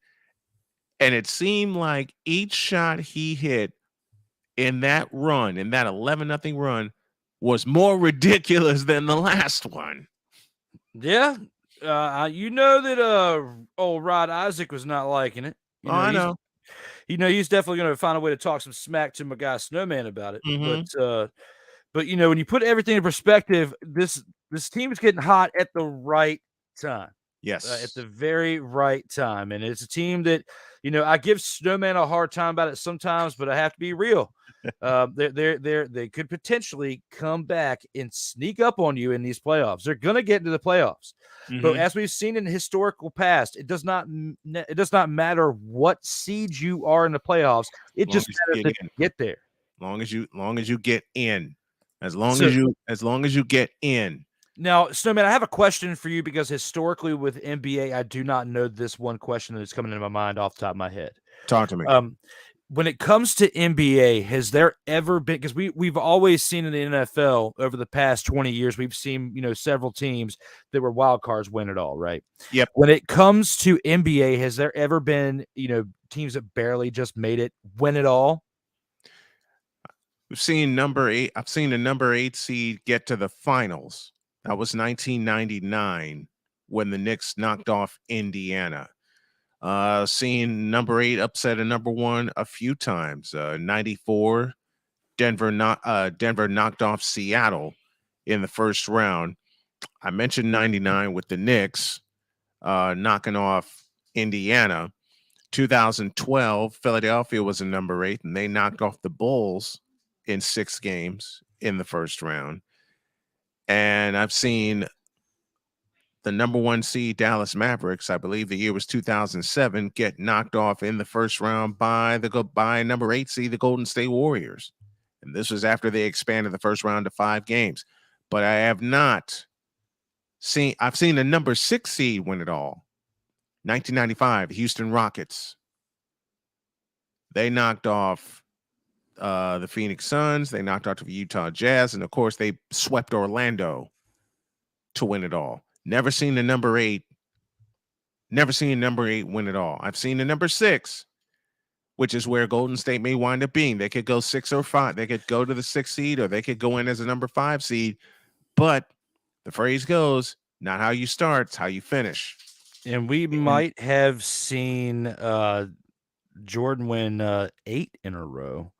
And it seemed like each shot he hit in that run, in that 11-0 run, was more ridiculous than the last one. Yeah. You know that old Rod Isaac was not liking it. I know. He's definitely going to find a way to talk some smack to my guy Snowman about it. Mm-hmm. But when you put everything in perspective, this team is getting hot at the right time. Yes, at the very right time, and it's a team that I give Snowman a hard time about it sometimes, but I have to be real. They could potentially come back and sneak up on you in these playoffs. They're going to get into the playoffs, but as we've seen in the historical past, it does not matter what seed you are in the playoffs. It just matters that you get there. Long as you get in, as long as you get in. Now, Snowman, I have a question for you because historically with NBA, I do not know this one question that is coming into my mind off the top of my head. Talk to me. When it comes to NBA, has there ever been, because we've always seen in the NFL over the past 20 years, we've seen, several teams that were wild cards win it all, right? Yep. When it comes to NBA, has there ever been, teams that barely just made it win it all? We've seen number 8. I've seen the number 8 seed get to the finals. That was 1999 when the Knicks knocked off Indiana. Seen number 8 upset a number 1 a few times. 94, Denver knocked off Seattle in the first round. I mentioned 99 with the Knicks knocking off Indiana. 2012, Philadelphia was a number 8, and they knocked off the Bulls in 6 games in the first round. And I've seen the number 1 seed Dallas Mavericks, I believe the year was 2007, get knocked off in the first round by number 8 seed, the Golden State Warriors. And this was after they expanded the first round to 5 games. But I've seen the number 6 seed win it all. 1995, Houston Rockets. They knocked off the Phoenix Suns. They knocked out the Utah Jazz. And, of course, they swept Orlando to win it all. Never seen the number 8 win it all. I've seen the number 6, which is where Golden State may wind up being. They could go 6 or 5. They could go to the 6th seed, or they could go in as a number 5 seed. But the phrase goes, not how you start, it's how you finish. And we might have seen Jordan win 8 in a row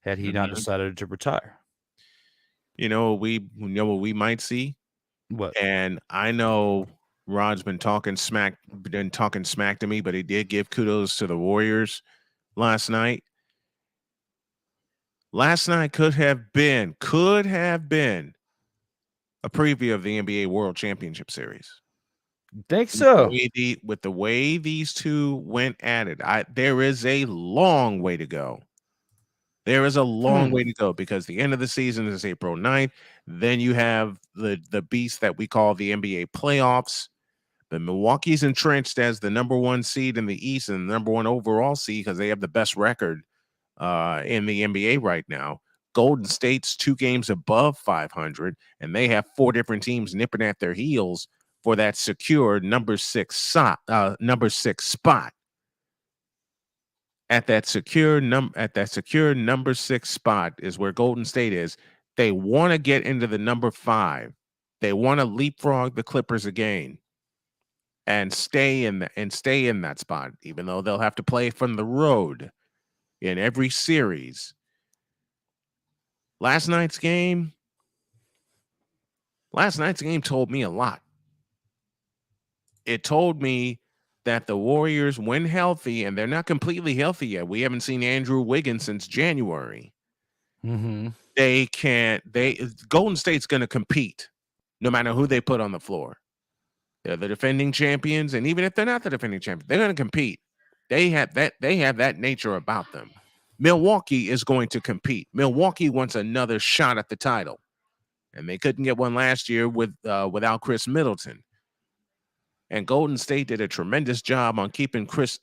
had he not decided to retire. You know what we might see? What? And I know Rod's been talking smack to me, but he did give kudos to the Warriors last night. Last night could have been a preview of the NBA World Championship Series. Think so? With the way these two went at it, there is a long way to go There is a long way to go because the end of the season is April 9th. Then you have the beast that we call the NBA playoffs. But Milwaukee's entrenched as the number 1 seed in the East and the number 1 overall seed because they have the best record in the NBA right now. Golden State's 2 games above 500, and they have 4 different teams nipping at their heels for that secure number 6 spot. At that secure number 6 spot is where Golden State is. They want to get into the number 5. They want to leapfrog the Clippers again and stay in that spot, even though they'll have to play from the road in every series. Last night's game told me a lot. It told me that the Warriors, when healthy, and they're not completely healthy yet. We haven't seen Andrew Wiggins since January. Mm-hmm. Golden State's going to compete no matter who they put on the floor. They're the defending champions, and even if they're not the defending champions, they're going to compete. They have that nature about them. Milwaukee is going to compete. Milwaukee wants another shot at the title, and they couldn't get one last year without Chris Middleton. And Golden State did a tremendous job on keeping Chris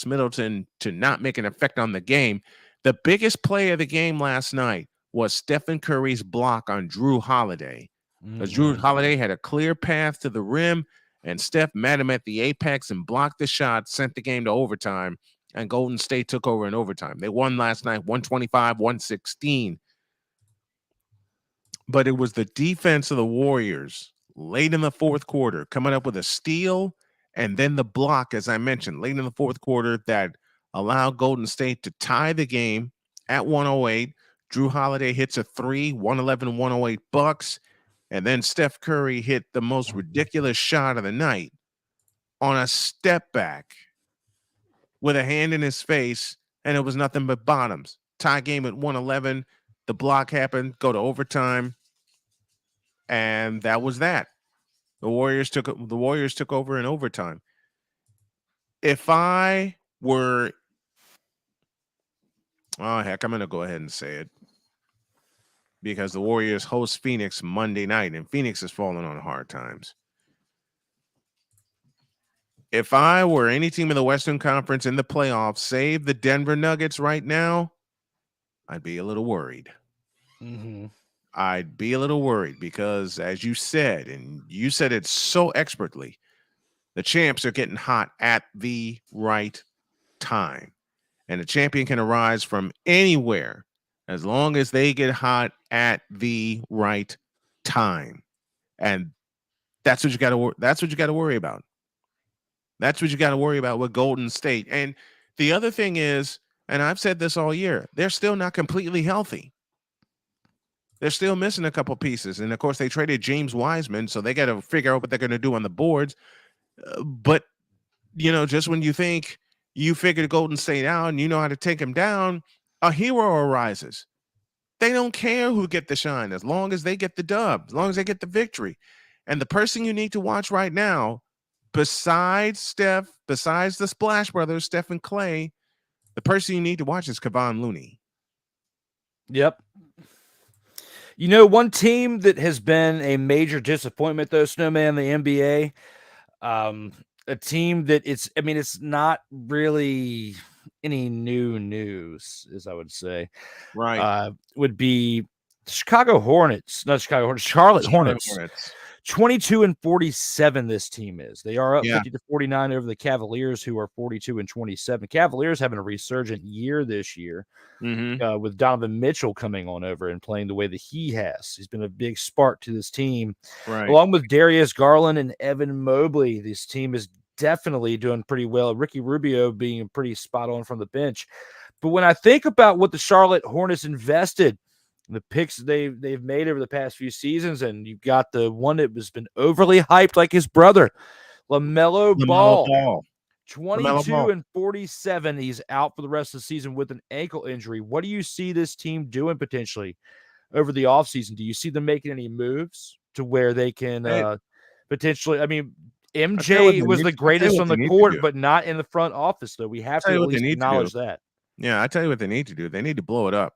Middleton to not make an effect on the game. The biggest play of the game last night was Stephen Curry's block on Drew Holiday. Because Drew Holiday had a clear path to the rim, and Steph met him at the apex and blocked the shot, sent the game to overtime, and Golden State took over in overtime. They won last night 125-116. But it was the defense of the Warriors late in the fourth quarter, coming up with a steal and then the block, as I mentioned, late in the fourth quarter that allowed Golden State to tie the game at 108. Drew Holiday hits a 3, 111-108 Bucks, and then Steph Curry hit the most ridiculous shot of the night on a step back with a hand in his face, and it was nothing but bottoms. Tie game at 111. The block happened, go to overtime. And that was that. The Warriors took over in overtime. If I were, I'm going to go ahead and say it, because the Warriors host Phoenix Monday night, and Phoenix is falling on hard times. If I were any team in the Western Conference in the playoffs, save the Denver Nuggets right now, I'd be a little worried. Mm-hmm. I'd be a little worried because, as you said, and you said it so expertly, the champs are getting hot at the right time. And a champion can arise from anywhere as long as they get hot at the right time. And that's what you got to worry about. That's what you got to worry about with Golden State. And the other thing is, and I've said this all year, they're still not completely healthy. They're still missing a couple pieces. And, of course, they traded James Wiseman, so they got to figure out what they're going to do on the boards. But, just when you think you figured Golden State out and you know how to take them down, a hero arises. They don't care who get the shine as long as they get the dub, as long as they get the victory. And the person you need to watch right now, besides the Splash Brothers, Steph and Clay, the person you need to watch is Kevon Looney. Yep. One team that has been a major disappointment, though, Snowman, the NBA, a team that it's not really any new news, as I would say. Right. Would be Charlotte Hornets. 22-47 this team is. They are up 50-49 over the Cavaliers, who are 42-27. Cavaliers having a resurgent year this year. Mm-hmm. With Donovan Mitchell coming on over and playing the way that he has. He's been a big spark to this team. Right. Along with Darius Garland and Evan Mobley, this team is definitely doing pretty well. Ricky Rubio being pretty spot on from the bench. But when I think about what the Charlotte Hornets invested, the picks they've made over the past few seasons, and you've got the one that has been overly hyped like his brother, LaMelo Ball. 22-47. He's out for the rest of the season with an ankle injury. What do you see this team doing potentially over the offseason? Do you see them making any moves to where they can potentially? I mean, MJ was the greatest on the court, but not in the front office, though. We have to at least acknowledge that. Yeah, I tell you what they need to do. They need to blow it up.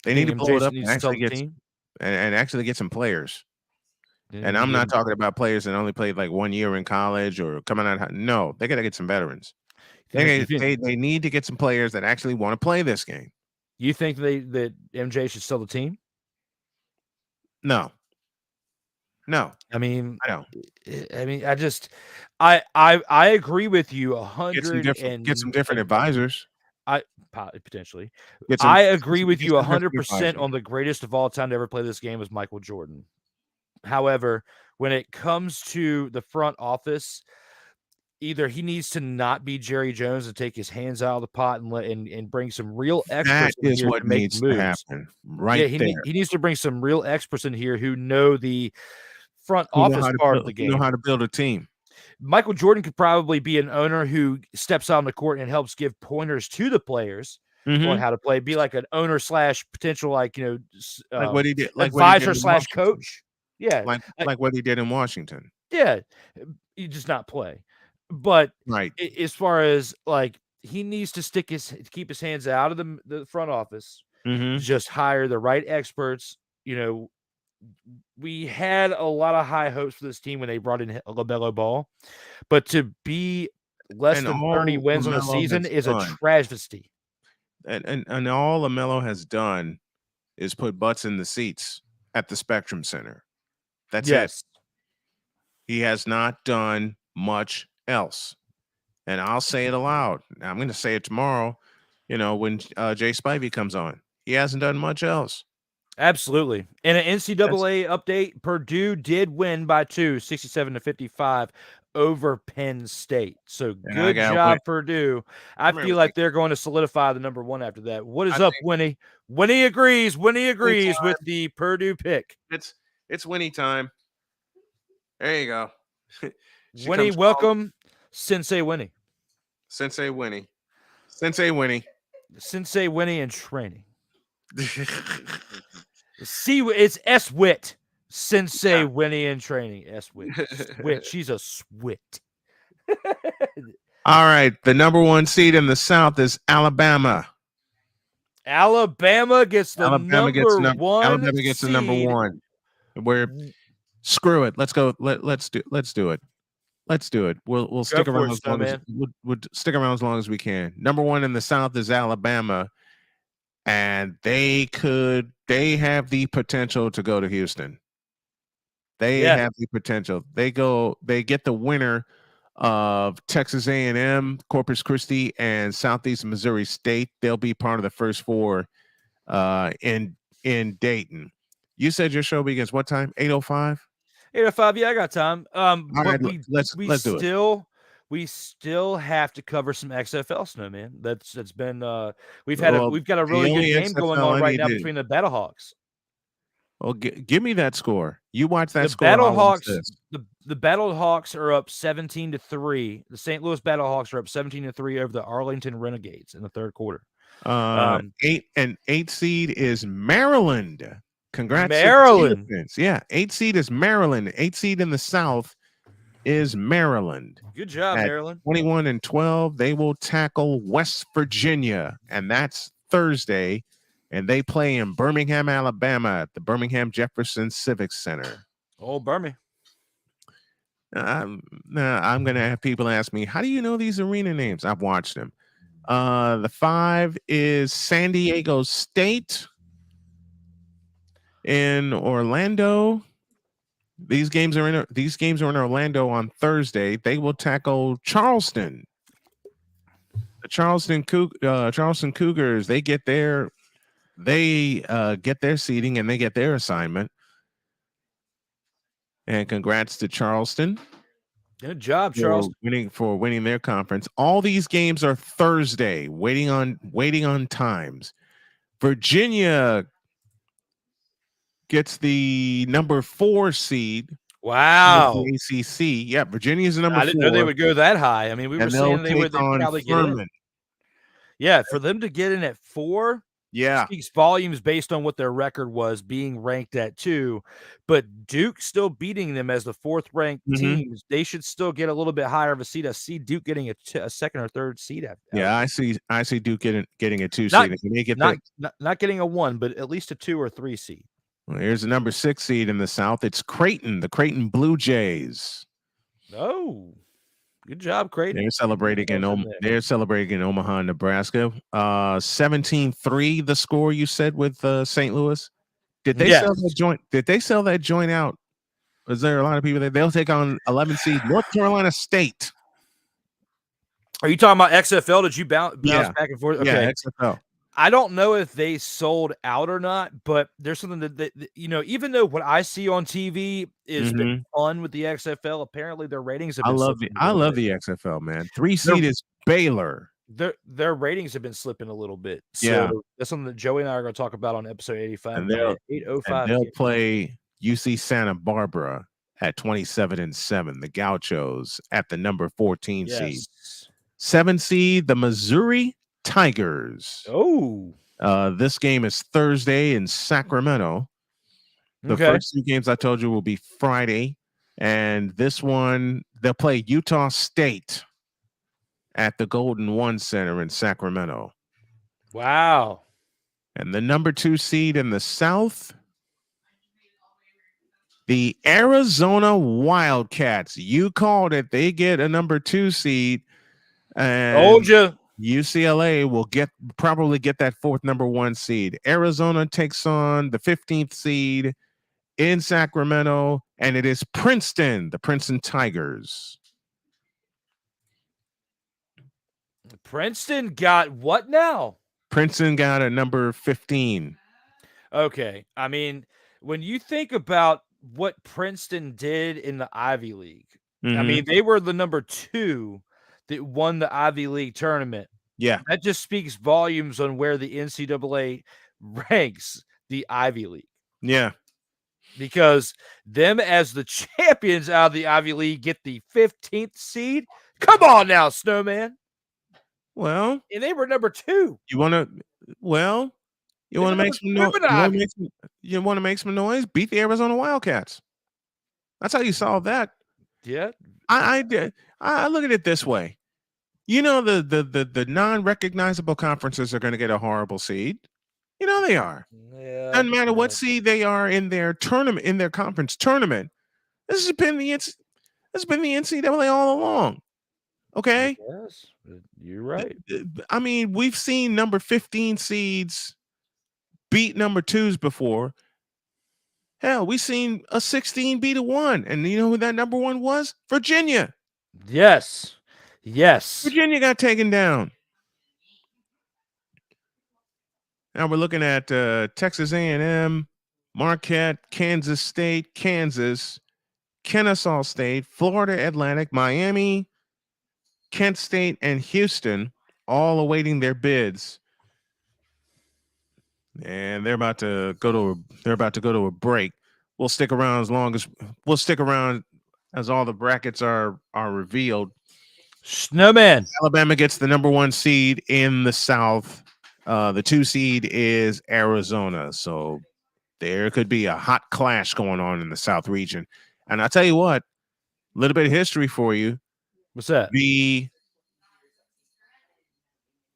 They You need to think blow it MJ up and needs to sell actually the get team? and actually get some players. Then And you I'm give not him- talking about players that only played like 1 year in college or coming out. No, they got to get some veterans. you think They need to get some players that actually want to play this game. you think that MJ should sell the team? No. I mean, I don't. I agree with you Get some different advisors. Potentially. Get some, I agree with get you some different 100% advisors. on the greatest of all time to ever play this game is Michael Jordan. However, when it comes to the front office, either he needs to not be Jerry Jones and take his hands out of the pot and bring some real That experts in is here what to make needs moves. to happen right He there. needs to bring some real experts in here who know the front Who know office how to part build, of the who know game. how to build a team. Michael Jordan could probably be an owner who steps out on the court and helps give pointers to the players on how to play. Be like an owner / potential, like Like what he did, advisor in / Washington. coach. Yeah, like what he did in Washington. yeah, he does not play. But Right. as far as like he needs to keep his hands out of the front office, just hire the right experts. We had a lot of high hopes for this team when they brought in LaMelo Ball, but to be less And than all 30 wins on the LaMelo season has is done- a travesty. And all LaMelo has done is put butts in the seats at the Spectrum Center. That's it. He has not done much else. And I'll say it aloud. I'm going to say it tomorrow, when Jay Spivey comes on. He hasn't done much else. Absolutely. In an NCAA update, Purdue did win by 2, 67-55 over Penn State. So good job, Purdue. I feel like they're going to solidify the number 1 after that. What is up, Winnie? Winnie agrees. Winnie agrees with the Purdue pick. It's Winnie time. There you go. Winnie, welcome, Sensei Winnie. Sensei Winnie. Sensei Winnie. Sensei Winnie in training. It's S-Wit. Sensei Winnie in training. S-Wit. Swit. She's a swit. All right. The number 1 seed in the South is Alabama. Alabama gets the Alabama number gets the number 1. Screw it. Let's go. Let's do it. Let's do it. We'll stick around as long as we'll stick around as long as we can. Number 1 in the South is Alabama, and they have the potential to go to Houston. They have the potential. They get the winner of Texas A&M, Corpus Christi, and Southeast Missouri State. They'll be part of the first 4 in Dayton. You said your show begins what time? 8:05? 8:05. Yeah, I got time. All but right, let's do it. We still have to cover some XFL, Snowman. That's been we've got a really good game going on right now between the Battlehawks. Well, give me that score. You watch that the score. Battlehawks. The Battlehawks are up 17-3. The St. Louis Battlehawks are up 17-3 over the Arlington Renegades in the third quarter. 8 seed is Maryland. Congrats, Maryland. Yeah, 8 seed is Maryland. 8 seed in the South is Maryland. Good job, At Maryland. 21-12, they will tackle West Virginia, and that's Thursday. And they play in Birmingham, Alabama, at the Birmingham Jefferson Civic Center. Oh, Birmingham. I'm going to have people ask me, how do you know these arena names? I've watched them. The 5 is San Diego State in Orlando. These games are in Orlando on Thursday. They will tackle Charleston. The Charleston Cougars, they get their seating and they get their assignment. And congrats to Charleston. Good job, Charleston. For winning their conference. All these games are Thursday, waiting on times. Virginia gets the number 4 seed. Wow. The ACC. Yeah, Virginia's the number 4. I didn't know they would go that high. I mean, we were saying they would probably get in. Yeah, for them to get in at 4, Yeah. speaks volumes based on what their record was being ranked at 2, but Duke still beating them as the 4th ranked teams. They should still get a little bit higher of a seed. I see Duke getting a second or third seed. Yeah, I see Duke getting a 2 seed. They get Not getting a 1, but at least a 2 or 3 seed. Well, here's the number 6 seed in the South. It's Creighton, the Creighton Blue Jays. Oh, good job, Creighton. They're celebrating in Omaha, Nebraska. 17-3 the score you said with St. Louis. Did they sell that joint? Did they sell that joint out? Was there a lot of people there? They'll take on 11 seed North Carolina State. Are you talking about XFL? Did you bounce back and forth? Okay. Yeah, XFL. I don't know if they sold out or not, but there's something that even though what I see on TV is been fun with the XFL, apparently their ratings have been I love the XFL, man. 3 seed is Baylor. Their ratings have been slipping a little bit. So that's something that Joey and I are going to talk about on episode 85. And they'll play UC Santa Barbara at 27-7. The Gauchos at the number 14 seed. 7 seed, the Missouri Tigers. Oh. This game is Thursday in Sacramento. The first 2 games I told you will be Friday. And this one, they'll play Utah State at the Golden One Center in Sacramento. Wow. And the number 2 seed in the South, the Arizona Wildcats. You called it. They get a number 2 seed. And told you. UCLA will probably get that 4th number 1 seed. Arizona takes on the 15th seed in Sacramento, and it is Princeton, the Princeton Tigers. Princeton got what now? Princeton got a number 15. Okay. I mean, when you think about what Princeton did in the Ivy League, I mean, they were the number 2 that won the Ivy League tournament. Yeah. That just speaks volumes on where the NCAA ranks the Ivy League. Yeah. Because them as the champions out of the Ivy League get the 15th seed. Come on now, Snowman. Well, and they were number 2. You want to make some noise? You want to make some noise? Beat the Arizona Wildcats. That's how you solve that. Yeah. I look at it this way. You know, the non-recognizable conferences are going to get a horrible seed. You know they are. Yeah. Doesn't matter what seed they are in their tournament, in their conference tournament. This has been the NCAA all along. Okay. Yes, you're right. I mean, we've seen number 15 seeds beat number 2s before. Hell, we've seen a 16 beat a 1. And you know who that number 1 was? Virginia. Yes. Virginia got taken down. Now we're looking at Texas A&M, Marquette, Kansas State, Kansas, Kennesaw State, Florida Atlantic, Miami, Kent State, and Houston, all awaiting their bids. And they're about to go to a break. We'll stick around as all the brackets are revealed. Snowman. Alabama gets the number 1 seed in the South. The 2 seed is Arizona. So there could be a hot clash going on in the South region. And I'll tell you what, a little bit of history for you. What's that?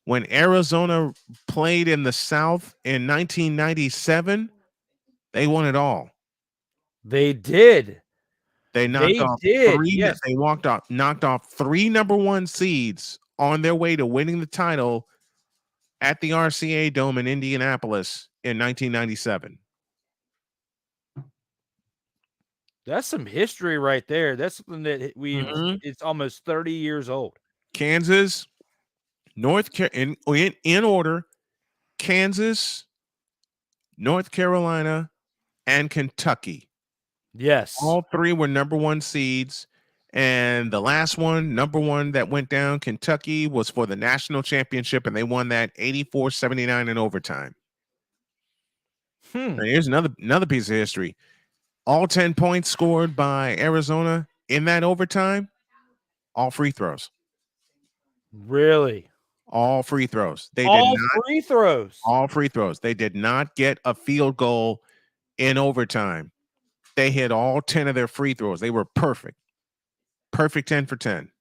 When Arizona played in the South in 1997, they won it all. They did. They knocked off 3. Yes. They knocked off 3 number 1 seeds on their way to winning the title at the RCA Dome in Indianapolis in 1997. That's some history right there. That's something that it's almost 30 years old. Kansas, in order, Kansas, North Carolina, and Kentucky. Yes. All 3 were number 1 seeds. And the last one, number 1 that went down, Kentucky, was for the national championship, and they won that 84-79 in overtime. Now, here's another piece of history. All 10 points scored by Arizona in that overtime, all free throws. Really? All free throws. They did All not. free throws. All free throws. They did not get a field goal in overtime. They hit all 10 of their free throws. They were perfect. Perfect 10 for 10.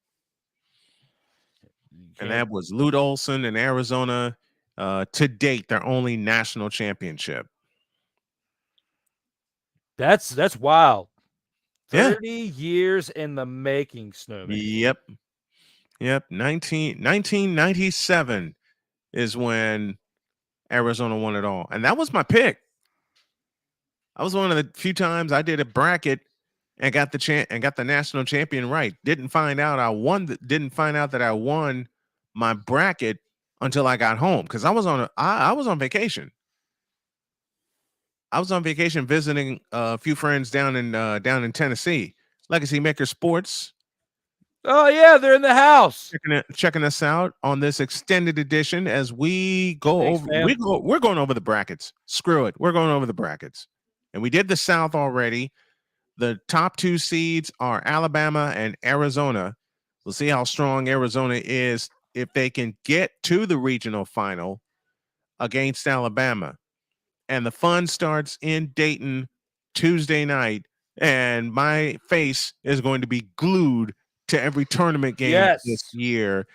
And that was Lute Olson in Arizona. To date, their only national championship. That's wild. Yeah. 30 years in the making, Snowman. Yep. 1997 is when Arizona won it all. And that was my pick. I was one of the few times I did a bracket and got the national champion right. Didn't find out that I won my bracket until I got home because I was on vacation. I was on vacation visiting a few friends down in Tennessee. Legacy Maker Sports. Oh yeah, they're in the house. Checking us out on this extended edition as we go Thanks, over. We're going over the brackets. Screw it. We're going over the brackets. And we did the South already. The top 2 seeds are Alabama and Arizona. We'll see how strong Arizona is if they can get to the regional final against Alabama. And the fun starts in Dayton Tuesday night. And my face is going to be glued to every tournament game this year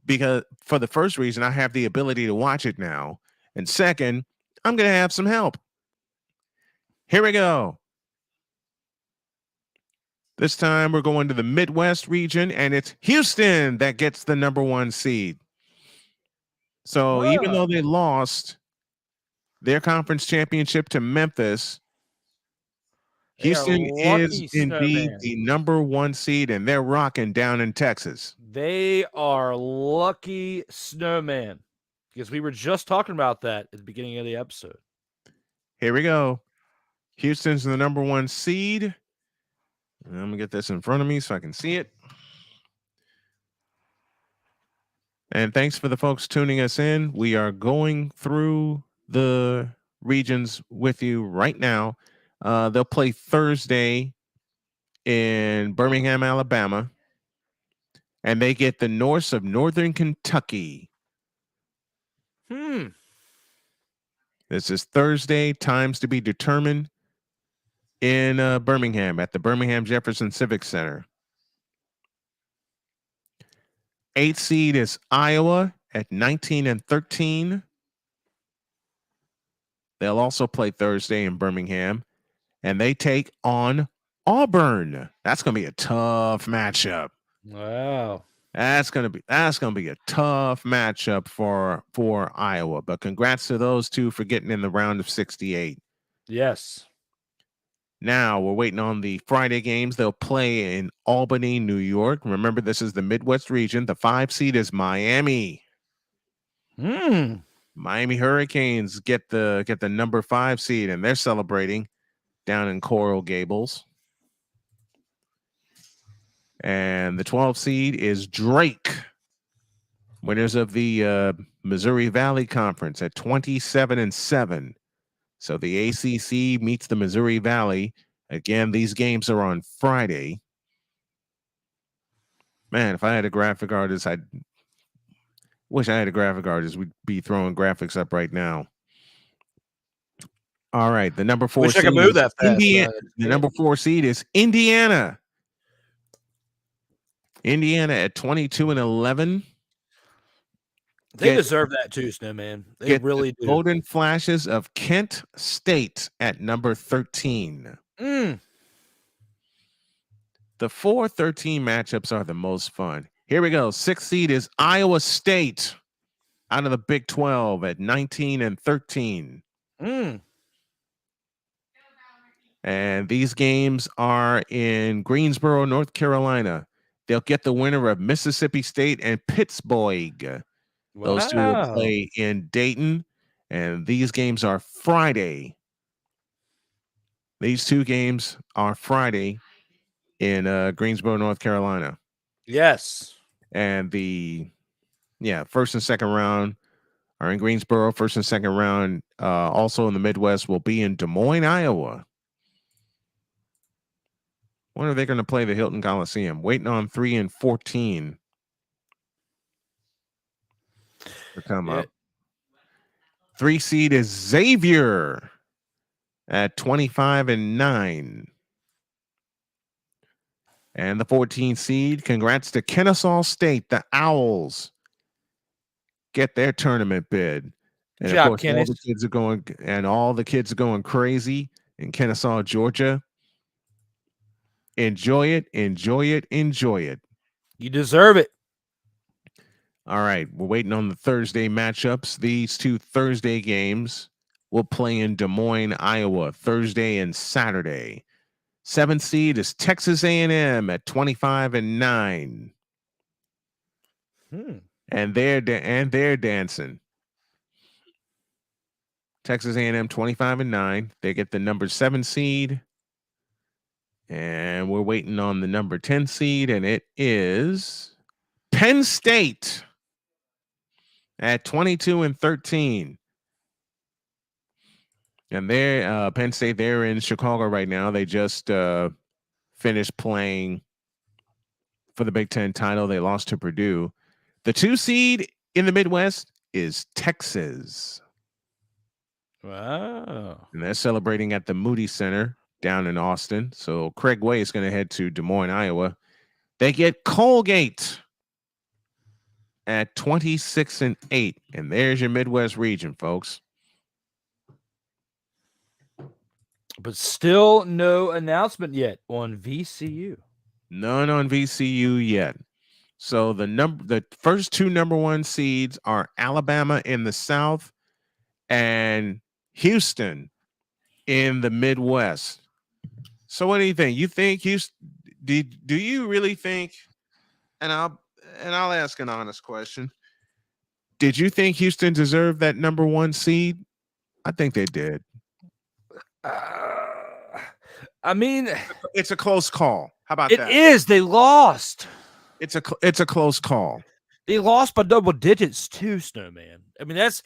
because for the first reason, I have the ability to watch it now. And second, I'm going to have some help. Here we go. This time we're going to the Midwest region, and it's Houston that gets the number 1 seed. So even though they lost their conference championship to Memphis, Houston is indeed the number 1 seed, and they're rocking down in Texas. They are lucky, Snowman, because we were just talking about that at the beginning of the episode. Here we go. Houston's the number 1 seed. I'm going to get this in front of me so I can see it. And thanks for the folks tuning us in. We are going through the regions with you right now. They'll play Thursday in Birmingham, Alabama. And they get the Norse of Northern Kentucky. This is Thursday. Times to be determined in Birmingham at the Birmingham Jefferson Civic Center. 8th seed is Iowa at 19-13. They'll also play Thursday in Birmingham, and they take on Auburn. That's going to be a tough matchup. Wow. That's gonna be a tough matchup for Iowa. But congrats to those two for getting in the round of 68. Yes. Now we're waiting on the Friday games. They'll play in Albany, New York. Remember, this is the Midwest region. The 5 seed is Miami. Miami Hurricanes get the number 5 seed, and they're celebrating down in Coral Gables. And the 12 seed is Drake, winners of the Missouri Valley Conference at 27-7. So the ACC meets the Missouri Valley. Again, these games are on Friday. Man, if I had a graphic artist, I wish I had a graphic artist. We'd be throwing graphics up right now. All right, the number 4 seed. I could move that fast. Indiana. The number 4 seed is Indiana. Indiana at 22-11. They deserve that too, Snowman. They really do. Golden Flashes of Kent State at number 13. The 4-13 matchups are the most fun. Here we go. 6th seed is Iowa State out of the Big 12 at 19-13. And these games are in Greensboro, North Carolina. They'll get the winner of Mississippi State and Pittsburgh. Wow. Those two will play in Dayton, and these games are Friday. These 2 games are Friday in Greensboro, North Carolina. Yes. And first and second round are in Greensboro. First and second round, also in the Midwest, will be in Des Moines, Iowa. When are they going to play the Hilton Coliseum? Waiting on 3 and 14. to come up. 3 seed is Xavier at 25-9. And the 14 seed, congrats to Kennesaw State, the Owls. Get their tournament bid. And Good of job, course, all the kids are going crazy in Kennesaw, Georgia. Enjoy it, enjoy it, enjoy it. You deserve it. All right, we're waiting on the Thursday matchups. These 2 Thursday games will play in Des Moines, Iowa, Thursday and Saturday. 7th seed is Texas A&M at 25-9. And they're dancing. Texas A&M 25-9. They get the number 7 seed. And we're waiting on the number 10 seed, and it is Penn State at 22-13. And they're Penn State, they're in Chicago right now. They just finished playing for the Big Ten title. They lost to Purdue. The 2 seed in the Midwest is Texas. Wow. And they're celebrating at the Moody Center down in Austin. So Craig Way is going to head to Des Moines, Iowa. They get Colgate at 26-8. And there's your Midwest region, folks. But still no announcement yet on VCU. None on VCU yet. So the first 2 number 1 seeds are Alabama in the South and Houston in the Midwest. So what do you think? You think Houston? Do you really think? And I'll ask an honest question. Did you think Houston deserved that number 1 seed? I think they did. I mean, it's a close call. How about that? It is. They lost. It's a close call. They lost by double digits too, Snowman. I mean, that's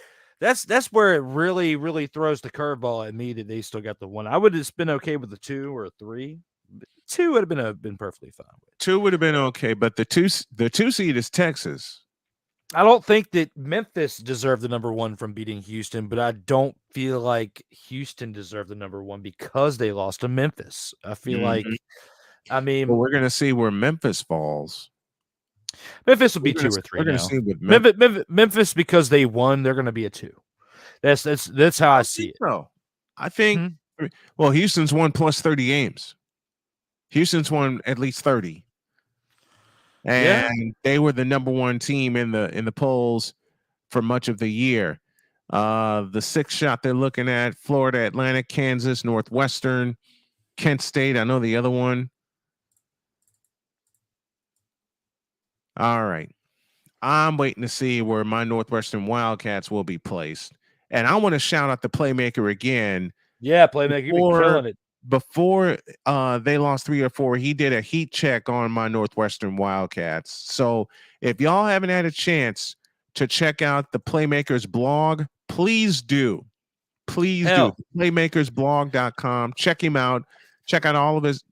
where it really, really throws the curveball at me that they still got the 1. I would have been okay with the 2 or a 3. 2 would have been perfectly fine with. 2 would have been okay, but the 2 seed is Texas. I don't think that Memphis deserved the number 1 from beating Houston, but I don't feel like Houston deserved the number 1 because they lost to Memphis. I feel like, I mean, well, we're going to see where Memphis falls. Memphis will be 2 or 3. We're going to see with Memphis because they won. They're going to be a 2. That's how I see it. So I think. Well, Houston's won plus 30 games. Houston's won at least 30. And they were the number 1 team in the polls for much of the year. The 6th shot they're looking at: Florida Atlantic, Kansas, Northwestern, Kent State. I know the other one. All right. I'm waiting to see where my Northwestern Wildcats will be placed. And I want to shout out the Playmaker again. Yeah, Playmaker, you've been killing it. Before they lost 3 or 4, he did a heat check on my Northwestern Wildcats. So if y'all haven't had a chance to check out the Playmakers blog, please do. Please do. Playmakersblog.com. Check him out. Check out all of his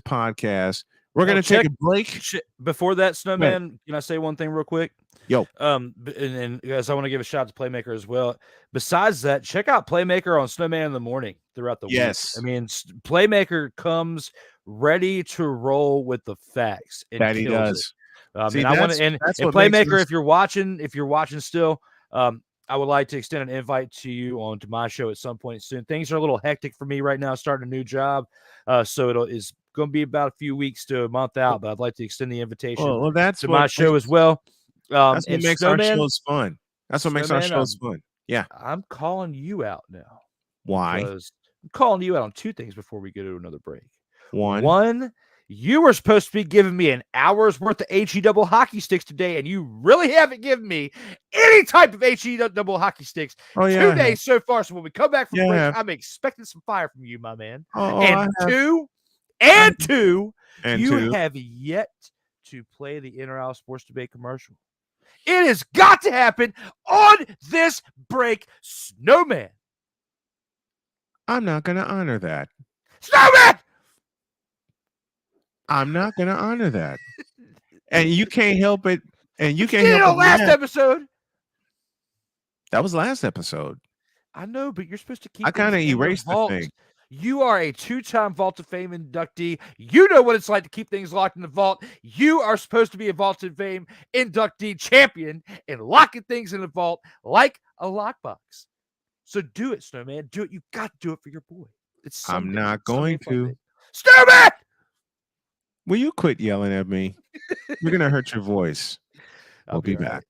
podcasts. We're going to take a break. Before that, Snowman, can I say one thing real quick? Yo. And guys, I want to give a shout out to Playmaker as well. Besides that, check out Playmaker on Snowman in the Morning throughout the week. I mean, Playmaker comes ready to roll with the facts. That he does. And I want to, and Playmaker, if you're watching still, I would like to extend an invite to you onto my show at some point soon. Things are a little hectic for me right now, starting a new job. So is going to be about a few weeks to a month out, but I'd like to extend the invitation to my show as well. That's what makes our shows fun. That's what makes our shows fun. Yeah. I'm calling you out now. Why? Because I'm calling you out on 2 things before we go to another break. One, you were supposed to be giving me an hour's worth of HE double hockey sticks today, and you really haven't given me any type of HE double hockey sticks 2 days so far. So when we come back from break, I'm expecting some fire from you, my man. Two, you have yet to play the Inner Aisle Sports Debate commercial. It has got to happen on this break, Snowman. I'm not going to honor that. Snowman! I'm not going to honor that. And you can't help it. And you can't help it. Last episode. That was last episode. I know, but you're supposed to keep I kind of things in the erased the vault. thing. You are a 2-time Vault of Fame inductee. You know what it's like to keep things locked in the vault. You are supposed to be a Vault of Fame inductee champion and locking things in the vault like a lockbox. So do it, Snowman. Do it. You got to do it for your boy. It's Sunday. I'm not going to. Snowman! Will you quit yelling at me? You're going to hurt your voice. We'll be back.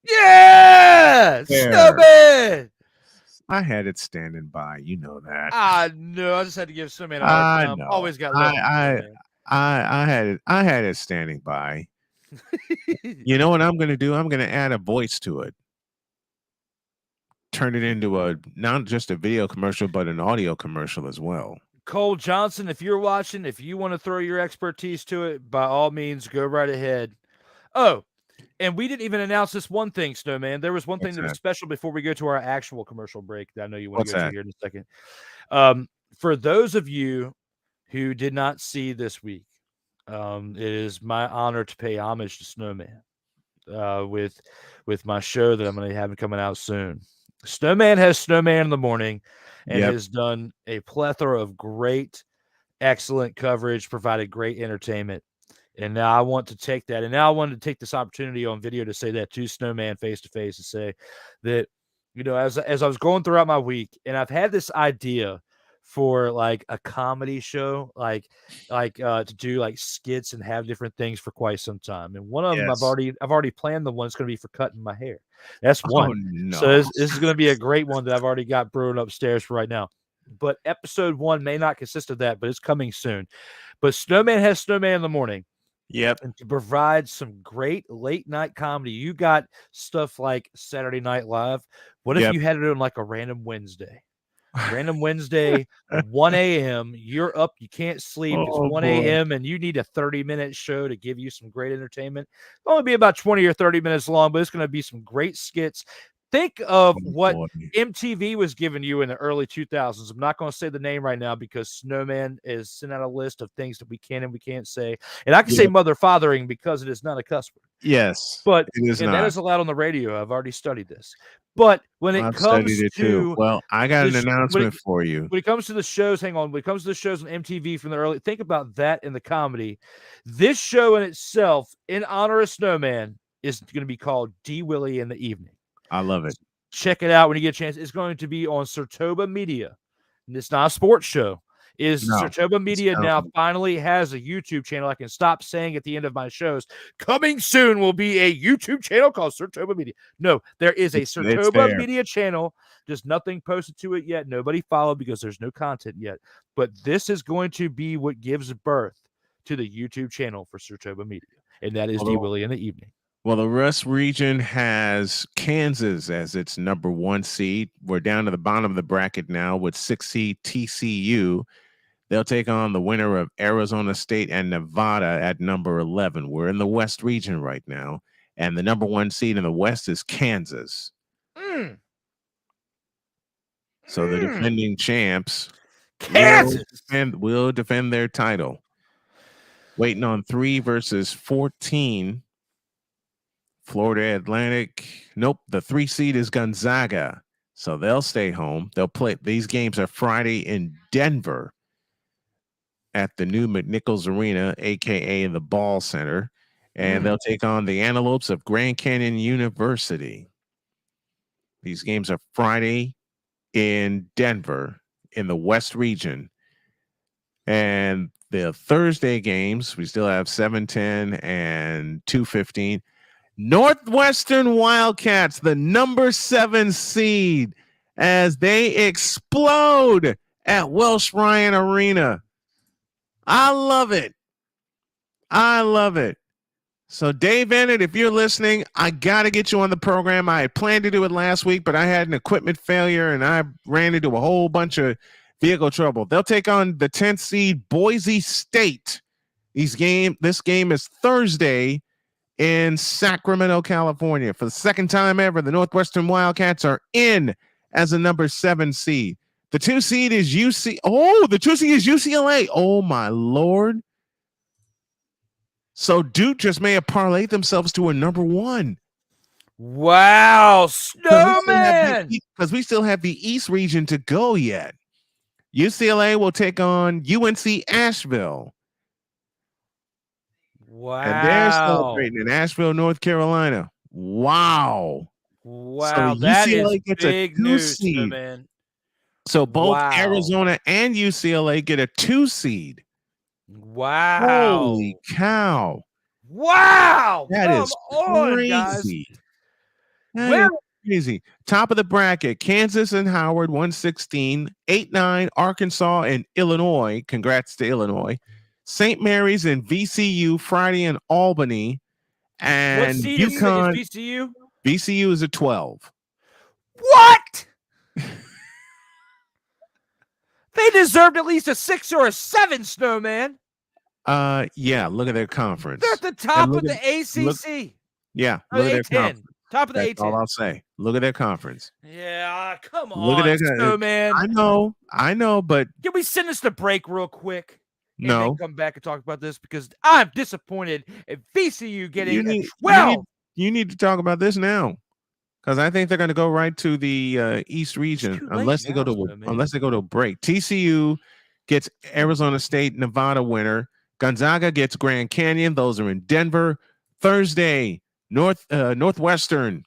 Yeah! There. Snowman! I had it standing by. You know that. I know. I just had to give Snowman a hard time. know. Always got love. I had it standing by. You know what I'm going to do? I'm going to add a voice to it. Turn it into not just a video commercial, but an audio commercial as well. Cole Johnson, if you're watching, if you want to throw your expertise to it, by all means, go right ahead. Oh, and we didn't even announce this one thing, Snowman. There was one thing that was special before we go to our actual commercial break that I know you want to go to here in a second. For those of you who did not see this week, it is my honor to pay homage to Snowman with my show that I'm going to have coming out soon. Snowman has Snowman in the Morning and has done a plethora of great, excellent coverage, provided great entertainment. And now I want to take that. And now I wanted to take this opportunity on video to say that to Snowman face to face and say that, you know, as I was going throughout my week, and I've had this idea for like a comedy show, like to do like skits and have different things for quite some time. And one of them I've already planned the one that's going to be for cutting my hair. That's one. Oh, no. So this is going to be a great one that I've already got brewing upstairs for right now. But episode 1 may not consist of that, but it's coming soon. But Snowman has Snowman in the Morning. Yep. And to provide some great late night comedy. You got stuff like Saturday Night Live. What if you had it on like a random Wednesday? Random Wednesday, 1 a.m. You're up, you can't sleep. It's 1 a.m. and you need a 30-minute show to give you some great entertainment. It'll only be about 20 or 30 minutes long, but it's going to be some great skits. Think of what MTV was giving you in the early 2000s. I'm not going to say the name right now because Snowman is sent out a list of things that we can and we can't say. And I can say mother fathering because it is not a cuss word. Yes, but it is not. That is allowed on the radio. I've already studied this. But when it comes to too. Well, I got an announcement for you. When it comes to the shows, hang on. When it comes to the shows on MTV from the early, think about that in the comedy. This show in itself, in honor of Snowman, is going to be called D. Willie in the Evening. I love it. Check it out when you get a chance. It's going to be on Sertoba Media. And it's not a sports show. Sertoba Media now finally has a YouTube channel. I can stop saying at the end of my shows, coming soon will be a YouTube channel called Sertoba Media. No, there is a Sertoba Media channel. Just nothing posted to it yet. Nobody followed because there's no content yet. But this is going to be what gives birth to the YouTube channel for Sertoba Media. And that is D. Willie in the Evening. Well, the West region has Kansas as its number 1 seed. We're down to the bottom of the bracket now with 6 seed TCU. They'll take on the winner of Arizona State and Nevada at number 11. We're in the West region right now, and the number 1 seed in the West is Kansas. So the defending champs will defend their title. Waiting on 3 versus 14. Florida Atlantic. Nope. The 3 seed is Gonzaga. So they'll stay home. They'll play. These games are Friday in Denver at the new McNichols Arena, a.k.a. the Ball Center. And they'll take on the Antelopes of Grand Canyon University. These games are Friday in Denver in the West region. And the Thursday games, we still have 7:10 and 2:15. Northwestern Wildcats, the number 7 seed, as they explode at Welsh Ryan Arena. I love it. I love it. So, Dave Bennett, if you're listening, I got to get you on the program. I had planned to do it last week, but I had an equipment failure and I ran into a whole bunch of vehicle trouble. They'll take on the 10th seed Boise State. This game is Thursday in Sacramento, California. For the second time ever, the Northwestern Wildcats are in as a number 7 seed. The 2 seed is UCLA. Oh, my Lord. So Duke just may have parlayed themselves to a number 1. Wow, Snowman! Because we still have the East region to go yet. UCLA will take on UNC Asheville. Wow. And they're celebrating in Asheville, North Carolina. Wow. Wow, so that UCLA is gets big a 2 news, seed. man. So both Wow. Arizona and UCLA get a 2 seed. Wow. Holy cow. Wow. That Come is on, guys. crazy. That is crazy. Top of the bracket, Kansas and Howard, 116, 8-9, Arkansas and Illinois. Congrats to Illinois. St. Mary's and VCU, Friday in Albany. And what seed UConn, is VCU? VCU is a 12. What? They deserved at least a 6 or a 7, Snowman. Yeah, look at their conference. They're at the top of the ACC. Look at their conference. Top of the That's A10. all I'll say. Look at their conference. Yeah, come Look on, at their Snowman. I know, but can we send us to break real quick? And no. then come back and talk about this because I'm disappointed at VCU getting a 12. You need to talk about this now. Because I think they're going to go right to the East region unless they go to a break. TCU gets Arizona State, Nevada winner. Gonzaga gets Grand Canyon. Those are in Denver. Thursday, Northwestern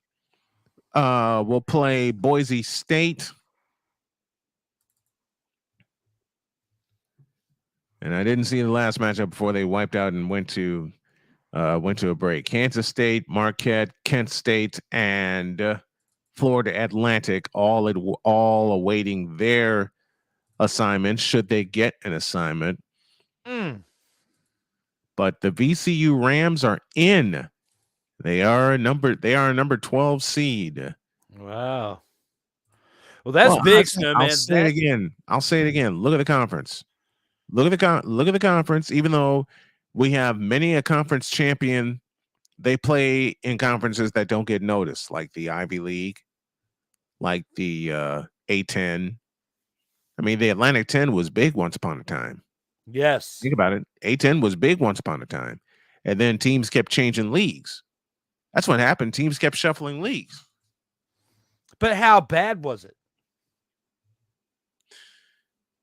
will play Boise State. And I didn't see the last matchup before they wiped out and went to a break. Kansas State, Marquette, Kent State, and Florida Atlantic all awaiting their assignment should they get an assignment. But the VCU Rams are in. They are a number 12 seed. Wow. Well, that's big, Snowman. I'll say it again. Look at the conference. Look at the conference. Even though we have many a conference champion, they play in conferences that don't get noticed, like the Ivy League, like the A10. I mean, the Atlantic 10 was big once upon a time. Yes. Think about it. A10 was big once upon a time. And then teams kept changing leagues. That's what happened. Teams kept shuffling leagues. But how bad was it?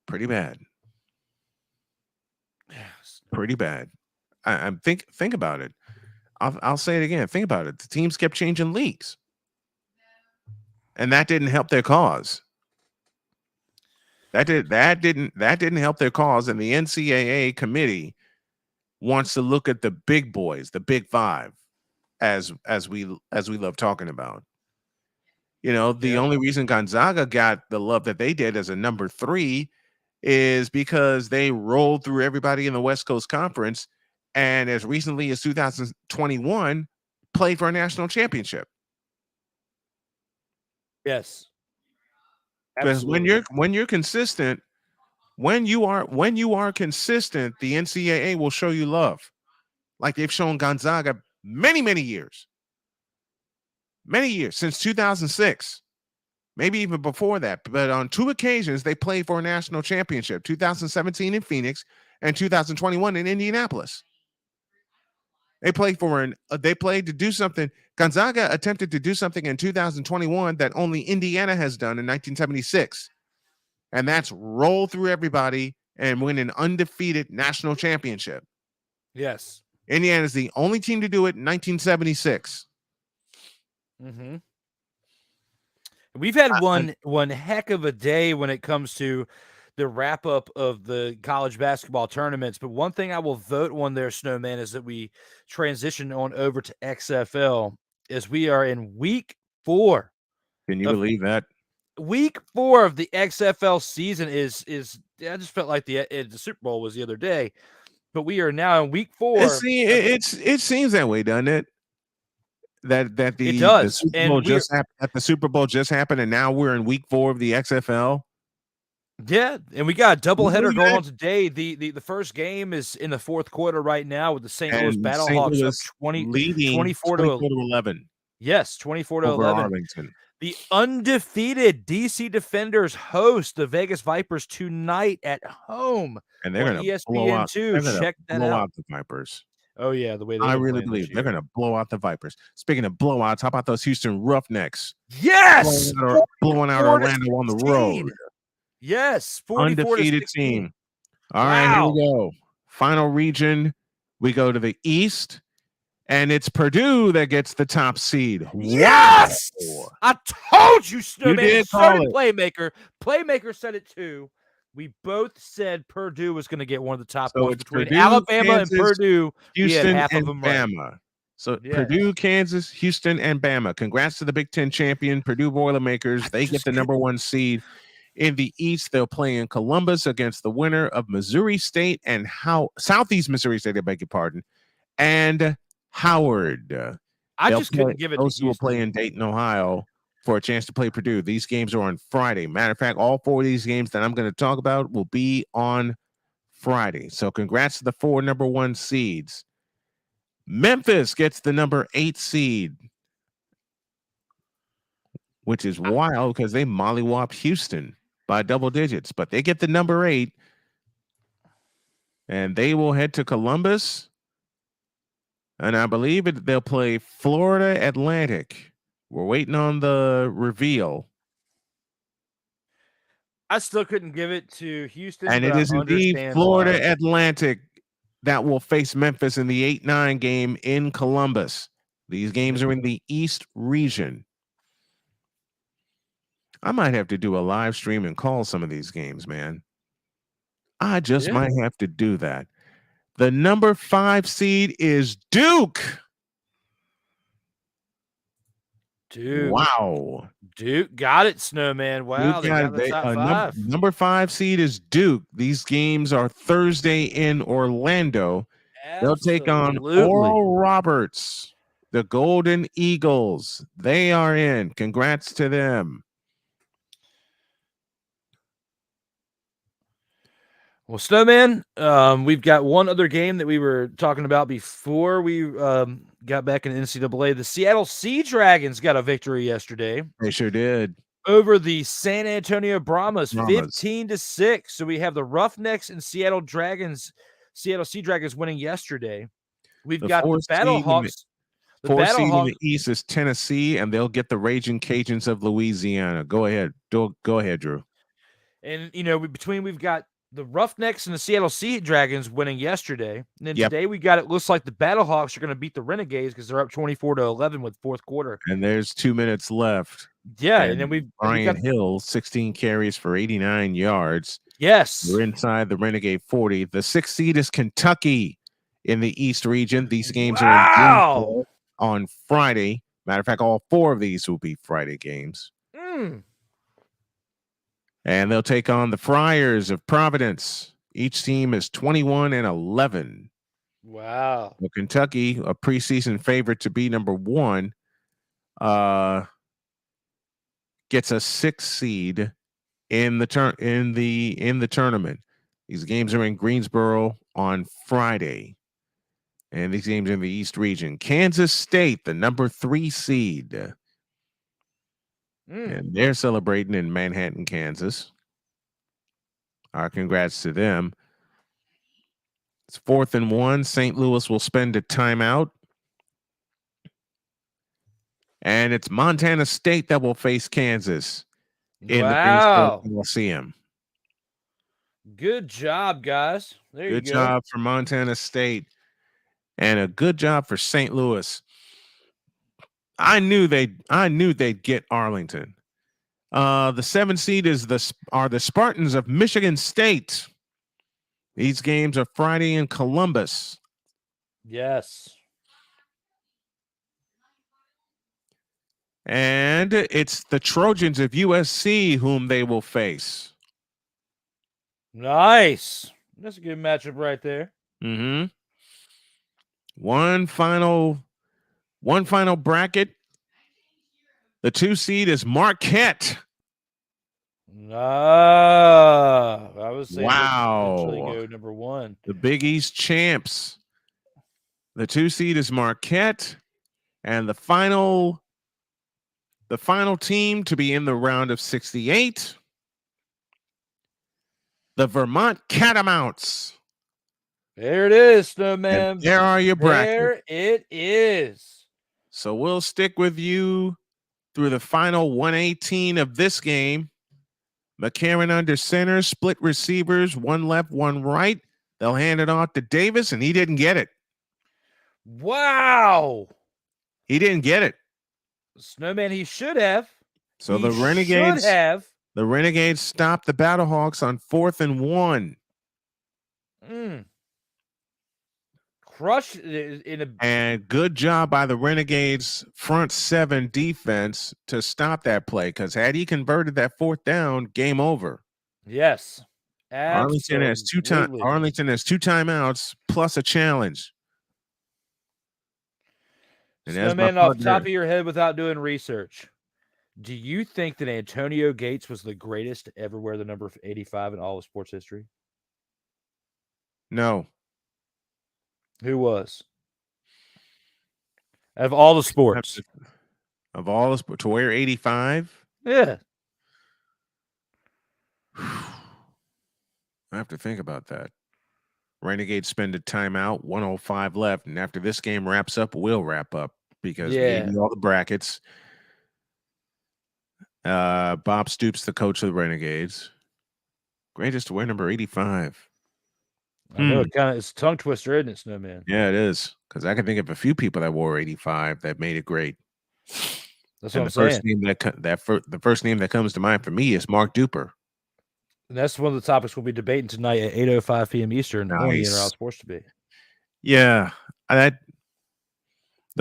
Pretty bad. Pretty bad. I think about it. I'll say it again. Think about it. The teams kept changing leagues. And that didn't help their cause. That didn't help their cause. And the NCAA committee wants to look at the big boys, the big five, as we love talking about. You know, the only reason Gonzaga got the love that they did as a number 3 is because they rolled through everybody in the West Coast Conference, and as recently as 2021, played for a national championship. Yes. Because when you're consistent, when you are consistent, the NCAA will show you love, like they've shown Gonzaga many years since 2006, maybe even before that. But on 2 occasions, they played for a national championship: 2017 in Phoenix and 2021 in Indianapolis. They played to do something. Gonzaga attempted to do something in 2021 that only Indiana has done in 1976. And that's roll through everybody and win an undefeated national championship. Yes. Indiana is the only team to do it in 1976. Mm-hmm. We've had one heck of a day when it comes to the wrap up of the college basketball tournaments. But one thing I will vote on there, Snowman, is that we transition on over to XFL as we are in week 4. Can you believe that? Week 4 of the XFL season is I just felt like the Super Bowl was the other day. but we are now in week 4. It seems that way, doesn't it? That It does. Super And Bowl the Super Bowl just happened, and now we're in week 4 of the XFL. Yeah, and we got a doubleheader going that? on today. The first game is in the 4th quarter right now with the St. Louis And Battlehawks St. up Louis leading 24 to 11 Yes, 24 to over 11. Arlington. The undefeated DC Defenders host the Vegas Vipers tonight at home. And they're on going to blow out. ESPN2. They're going Check to that blow out. out the Vipers. Oh yeah, the way they I really believe they're going to blow out the Vipers. Speaking of blowouts, how about those Houston Roughnecks? Yes, blowing out Orlando on the road. Yes, undefeated team. All right, here we go. Final region. We go to the East, and it's Purdue that gets the top seed. Yes, wow. I told you, Snowman. You did call it. Playmaker. Playmaker said it too. We both said Purdue was going to get one of the top ones between Purdue, Alabama Kansas, and Purdue. Houston half and of them Bama. right. So Purdue, Kansas, Houston, and Bama. Congrats to the Big Ten champion, Purdue Boilermakers. They get the number 1 seed. In the East, they'll play in Columbus against the winner of Missouri State and Southeast Missouri State, I beg your pardon, and Howard. I just couldn't give it those to who will play in Dayton, Ohio, for a chance to play Purdue. These games are on Friday. Matter of fact, all 4 of these games that I'm going to talk about will be on Friday. So congrats to the 4 number 1 seeds. Memphis gets the number 8 seed, which is wild because they mollywhopped Houston by double digits, but they get the number 8, and they will head to Columbus, and I believe they'll play Florida Atlantic. We're waiting on the reveal. I still couldn't give it to Houston, and it is indeed Florida Atlantic that will face Memphis in the 8-9 game in Columbus. These games are in the East region. I might have to do a live stream and call some of these games, man. I just might have to do that. The number 5 seed is Duke. Wow. Duke got it, Snowman. Wow, they got the top 5. Number 5 seed is Duke. These games are Thursday in Orlando. Absolutely. They'll take on Oral Roberts, the Golden Eagles. They are in. Congrats to them. Well, Snowman, we've got one other game that we were talking about before we got back in NCAA. The Seattle Sea Dragons got a victory yesterday. They sure did. Over the San Antonio Brahmas, 15-6. So we have the Roughnecks and Seattle Sea Dragons winning yesterday. We've got the Battlehawks. The 4th seed in the East is Tennessee, and they'll get the Raging Cajuns of Louisiana. Go ahead. Go ahead, Drew. And, we've got the Roughnecks and the Seattle Sea Dragons winning yesterday. And then today it looks like the Battlehawks are going to beat the Renegades because they're up 24-11 with 4th quarter. And there's 2 minutes left. Yeah, and then Brian Hill, 16 carries for 89 yards. Yes. We're inside the Renegade 40. The 6th seed is Kentucky in the East region. These games are in on Friday. Matter of fact, all 4 of these will be Friday games. And they'll take on the Friars of Providence. Each team is 21-11. Wow. Well, Kentucky, a preseason favorite to be number 1, gets a 6th seed in the tournament. These games are in Greensboro on Friday. And these games are in the East region. Kansas State, the number 3 seed. And they're celebrating in Manhattan, Kansas. Our congrats to them. It's 4th and 1. St. Louis will spend a timeout. And it's Montana State that will face Kansas in the Greensboro Coliseum. Good job, guys. There you go. Good job for Montana State. And a good job for St. Louis. I knew they'd get Arlington. The 7th seed are the Spartans of Michigan State. These games are Friday in Columbus. Yes. And it's the Trojans of USC whom they will face. Nice. That's a good matchup right there. Mm-hmm. One final bracket. The 2 seed is Marquette. I was saying they could potentially Wow. go number 1. The Big East champs. The 2 seed is Marquette. And the final team to be in the round of 68, the Vermont Catamounts. There it is, Snowman. And there are your brackets. There it is. So we'll stick with you through the final 118 of this game. McCarron under center, split receivers, one left, one right. They'll hand it off to Davis, and he didn't get it. Wow. He didn't get it. Snowman, he should have. So the Renegades stopped the Battlehawks on 4th and 1. Crushed in a And good job by the Renegades front 7 defense to stop that play, because had he converted that 4th down, game over. Yes. Arlington has 2 timeouts plus a challenge. And Snowman, off the top of your head without doing research, do you think that Antonio Gates was the greatest to ever wear the number 85 in all of sports history? No. Who was? Out of all the sports. To wear 85? Yeah. I have to think about that. Renegades spend a timeout, 105 left, and after this game wraps up, we'll wrap up because we gave you all the brackets. Bob Stoops, the coach of the Renegades. Greatest to wear number 85. I know it's a tongue twister, isn't it, Snowman? Yeah, it is. Because I can think of a few people that wore 85 that made it great. That's what I'm saying. The first name that comes to mind for me is Mark Duper. And that's one of the topics we'll be debating tonight at 8:05 p.m. Eastern on the Inter Out Sports Debate. Yeah. The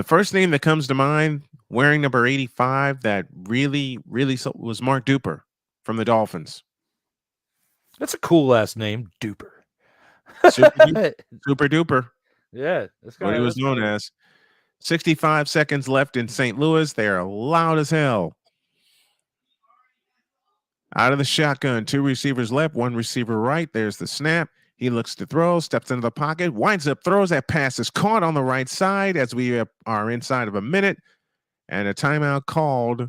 first name that comes to mind wearing number 85 that really was Mark Duper from the Dolphins. That's a cool last name, Duper. Super Duper. Yeah. That's what he was known as. 65 seconds left in St. Louis. They are loud as hell. Out of the shotgun, 2 receivers left, 1 receiver right. There's the snap. He looks to throw, steps into the pocket, winds up, throws. That pass is caught on the right side as we are inside of a minute. And a timeout called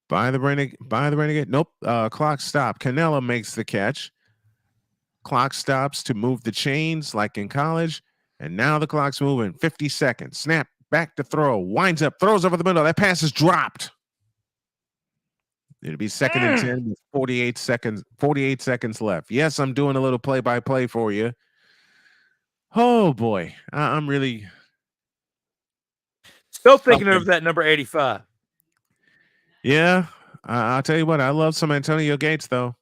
by the Renegade. Nope. Clock stop. Canella makes the catch. Clock stops to move the chains like in college. And now the clock's moving. 50 seconds. Snap. Back to throw. Winds up. Throws over the middle. That pass is dropped. It'll be 2nd and 10 with 48 seconds left. Yes, I'm doing a little play-by-play for you. Oh, boy. I'm really... Still thinking of that number 85. Yeah. I'll tell you what. I love some Antonio Gates, though.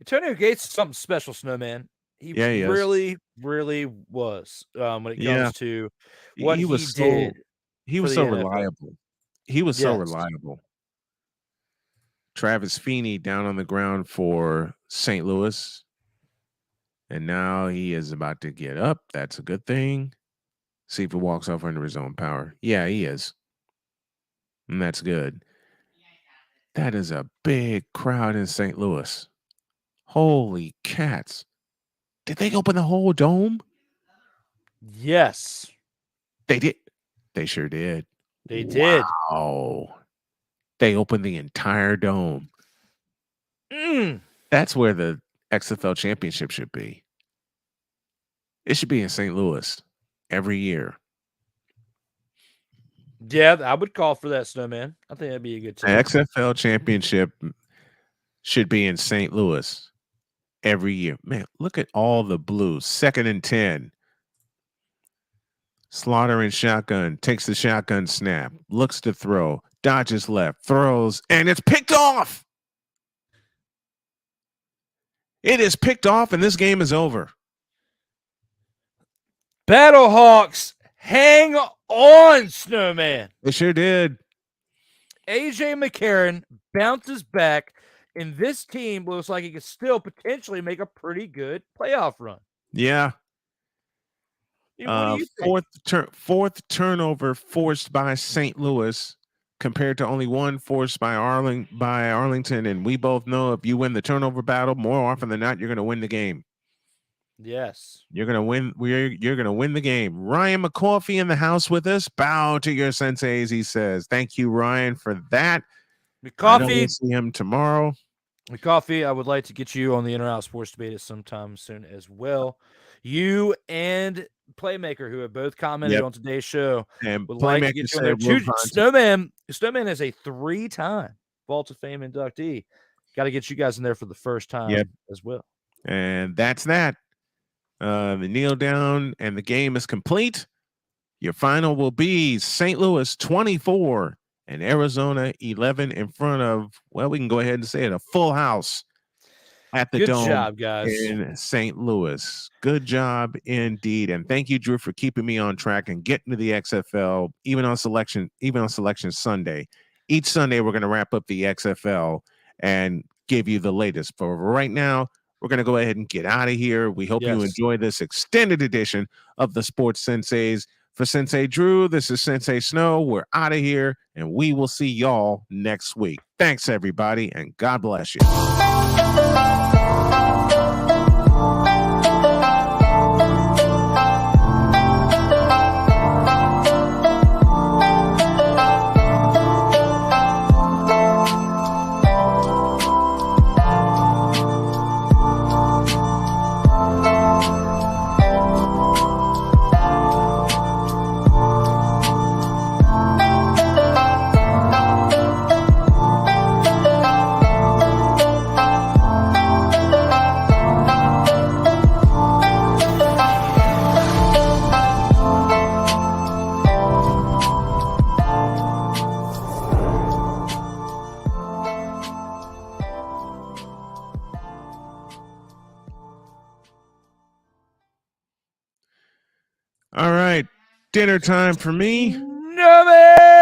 Antonio Gates is something special, Snowman. He really, really was when it comes to what he did. He was so reliable. He was so reliable. Travis Feeney down on the ground for St. Louis. And now he is about to get up. That's a good thing. See if he walks off under his own power. Yeah, he is. And that's good. That is a big crowd in St. Louis. Holy cats. Did they open the whole dome? Yes. They did. They sure did. They did. Wow. They opened the entire dome. That's where the XFL championship should be. It should be in St. Louis every year. Yeah, I would call for that, Snowman. I think that'd be a good team. The XFL championship should be in St. Louis every year. Man, look at all the Blues. 2nd and 10. Slaughter in shotgun. Takes the shotgun snap. Looks to throw. Dodges left. Throws. And it's picked off. It is picked off, and this game is over. Battlehawks, hang on, Snowman. They sure did. AJ McCarron bounces back, And this team looks like it could still potentially make a pretty good playoff run. Yeah. What do you think? Fourth turnover forced by St. Louis compared to only one forced by Arlington. And we both know if you win the turnover battle, more often than not, you're going to win the game. Yes. You're going to win. You're going to win the game. Ryan McCoffey in the house with us. Bow to your senseis, he says. Thank you, Ryan, for that. McCoffey. We'll see him tomorrow. McCoffey, I would like to get you on the In or Out Sports Debate sometime soon as well. You and Playmaker, who have both commented on today's show, and would like to get you on there. Snowman is a 3-time Vault of Fame inductee. Got to get you guys in there for the first time as well. And that's that. The kneel down and the game is complete. Your final will be St. Louis 24 and Arizona 11 in front of, well, we can go ahead and say it, a full house at the Dome. Good job, guys. In St. Louis. Good job indeed. And thank you, Drew, for keeping me on track and getting to the XFL, even on selection Sunday. Each Sunday, we're going to wrap up the XFL and give you the latest. But right now, we're going to go ahead and get out of here. We hope you enjoy this extended edition of the Sports Senseis. For Sensei Drew, this is Sensei Snow. We're out of here, and we will see y'all next week. Thanks, everybody, and God bless you. All right, dinner time for me. No, man!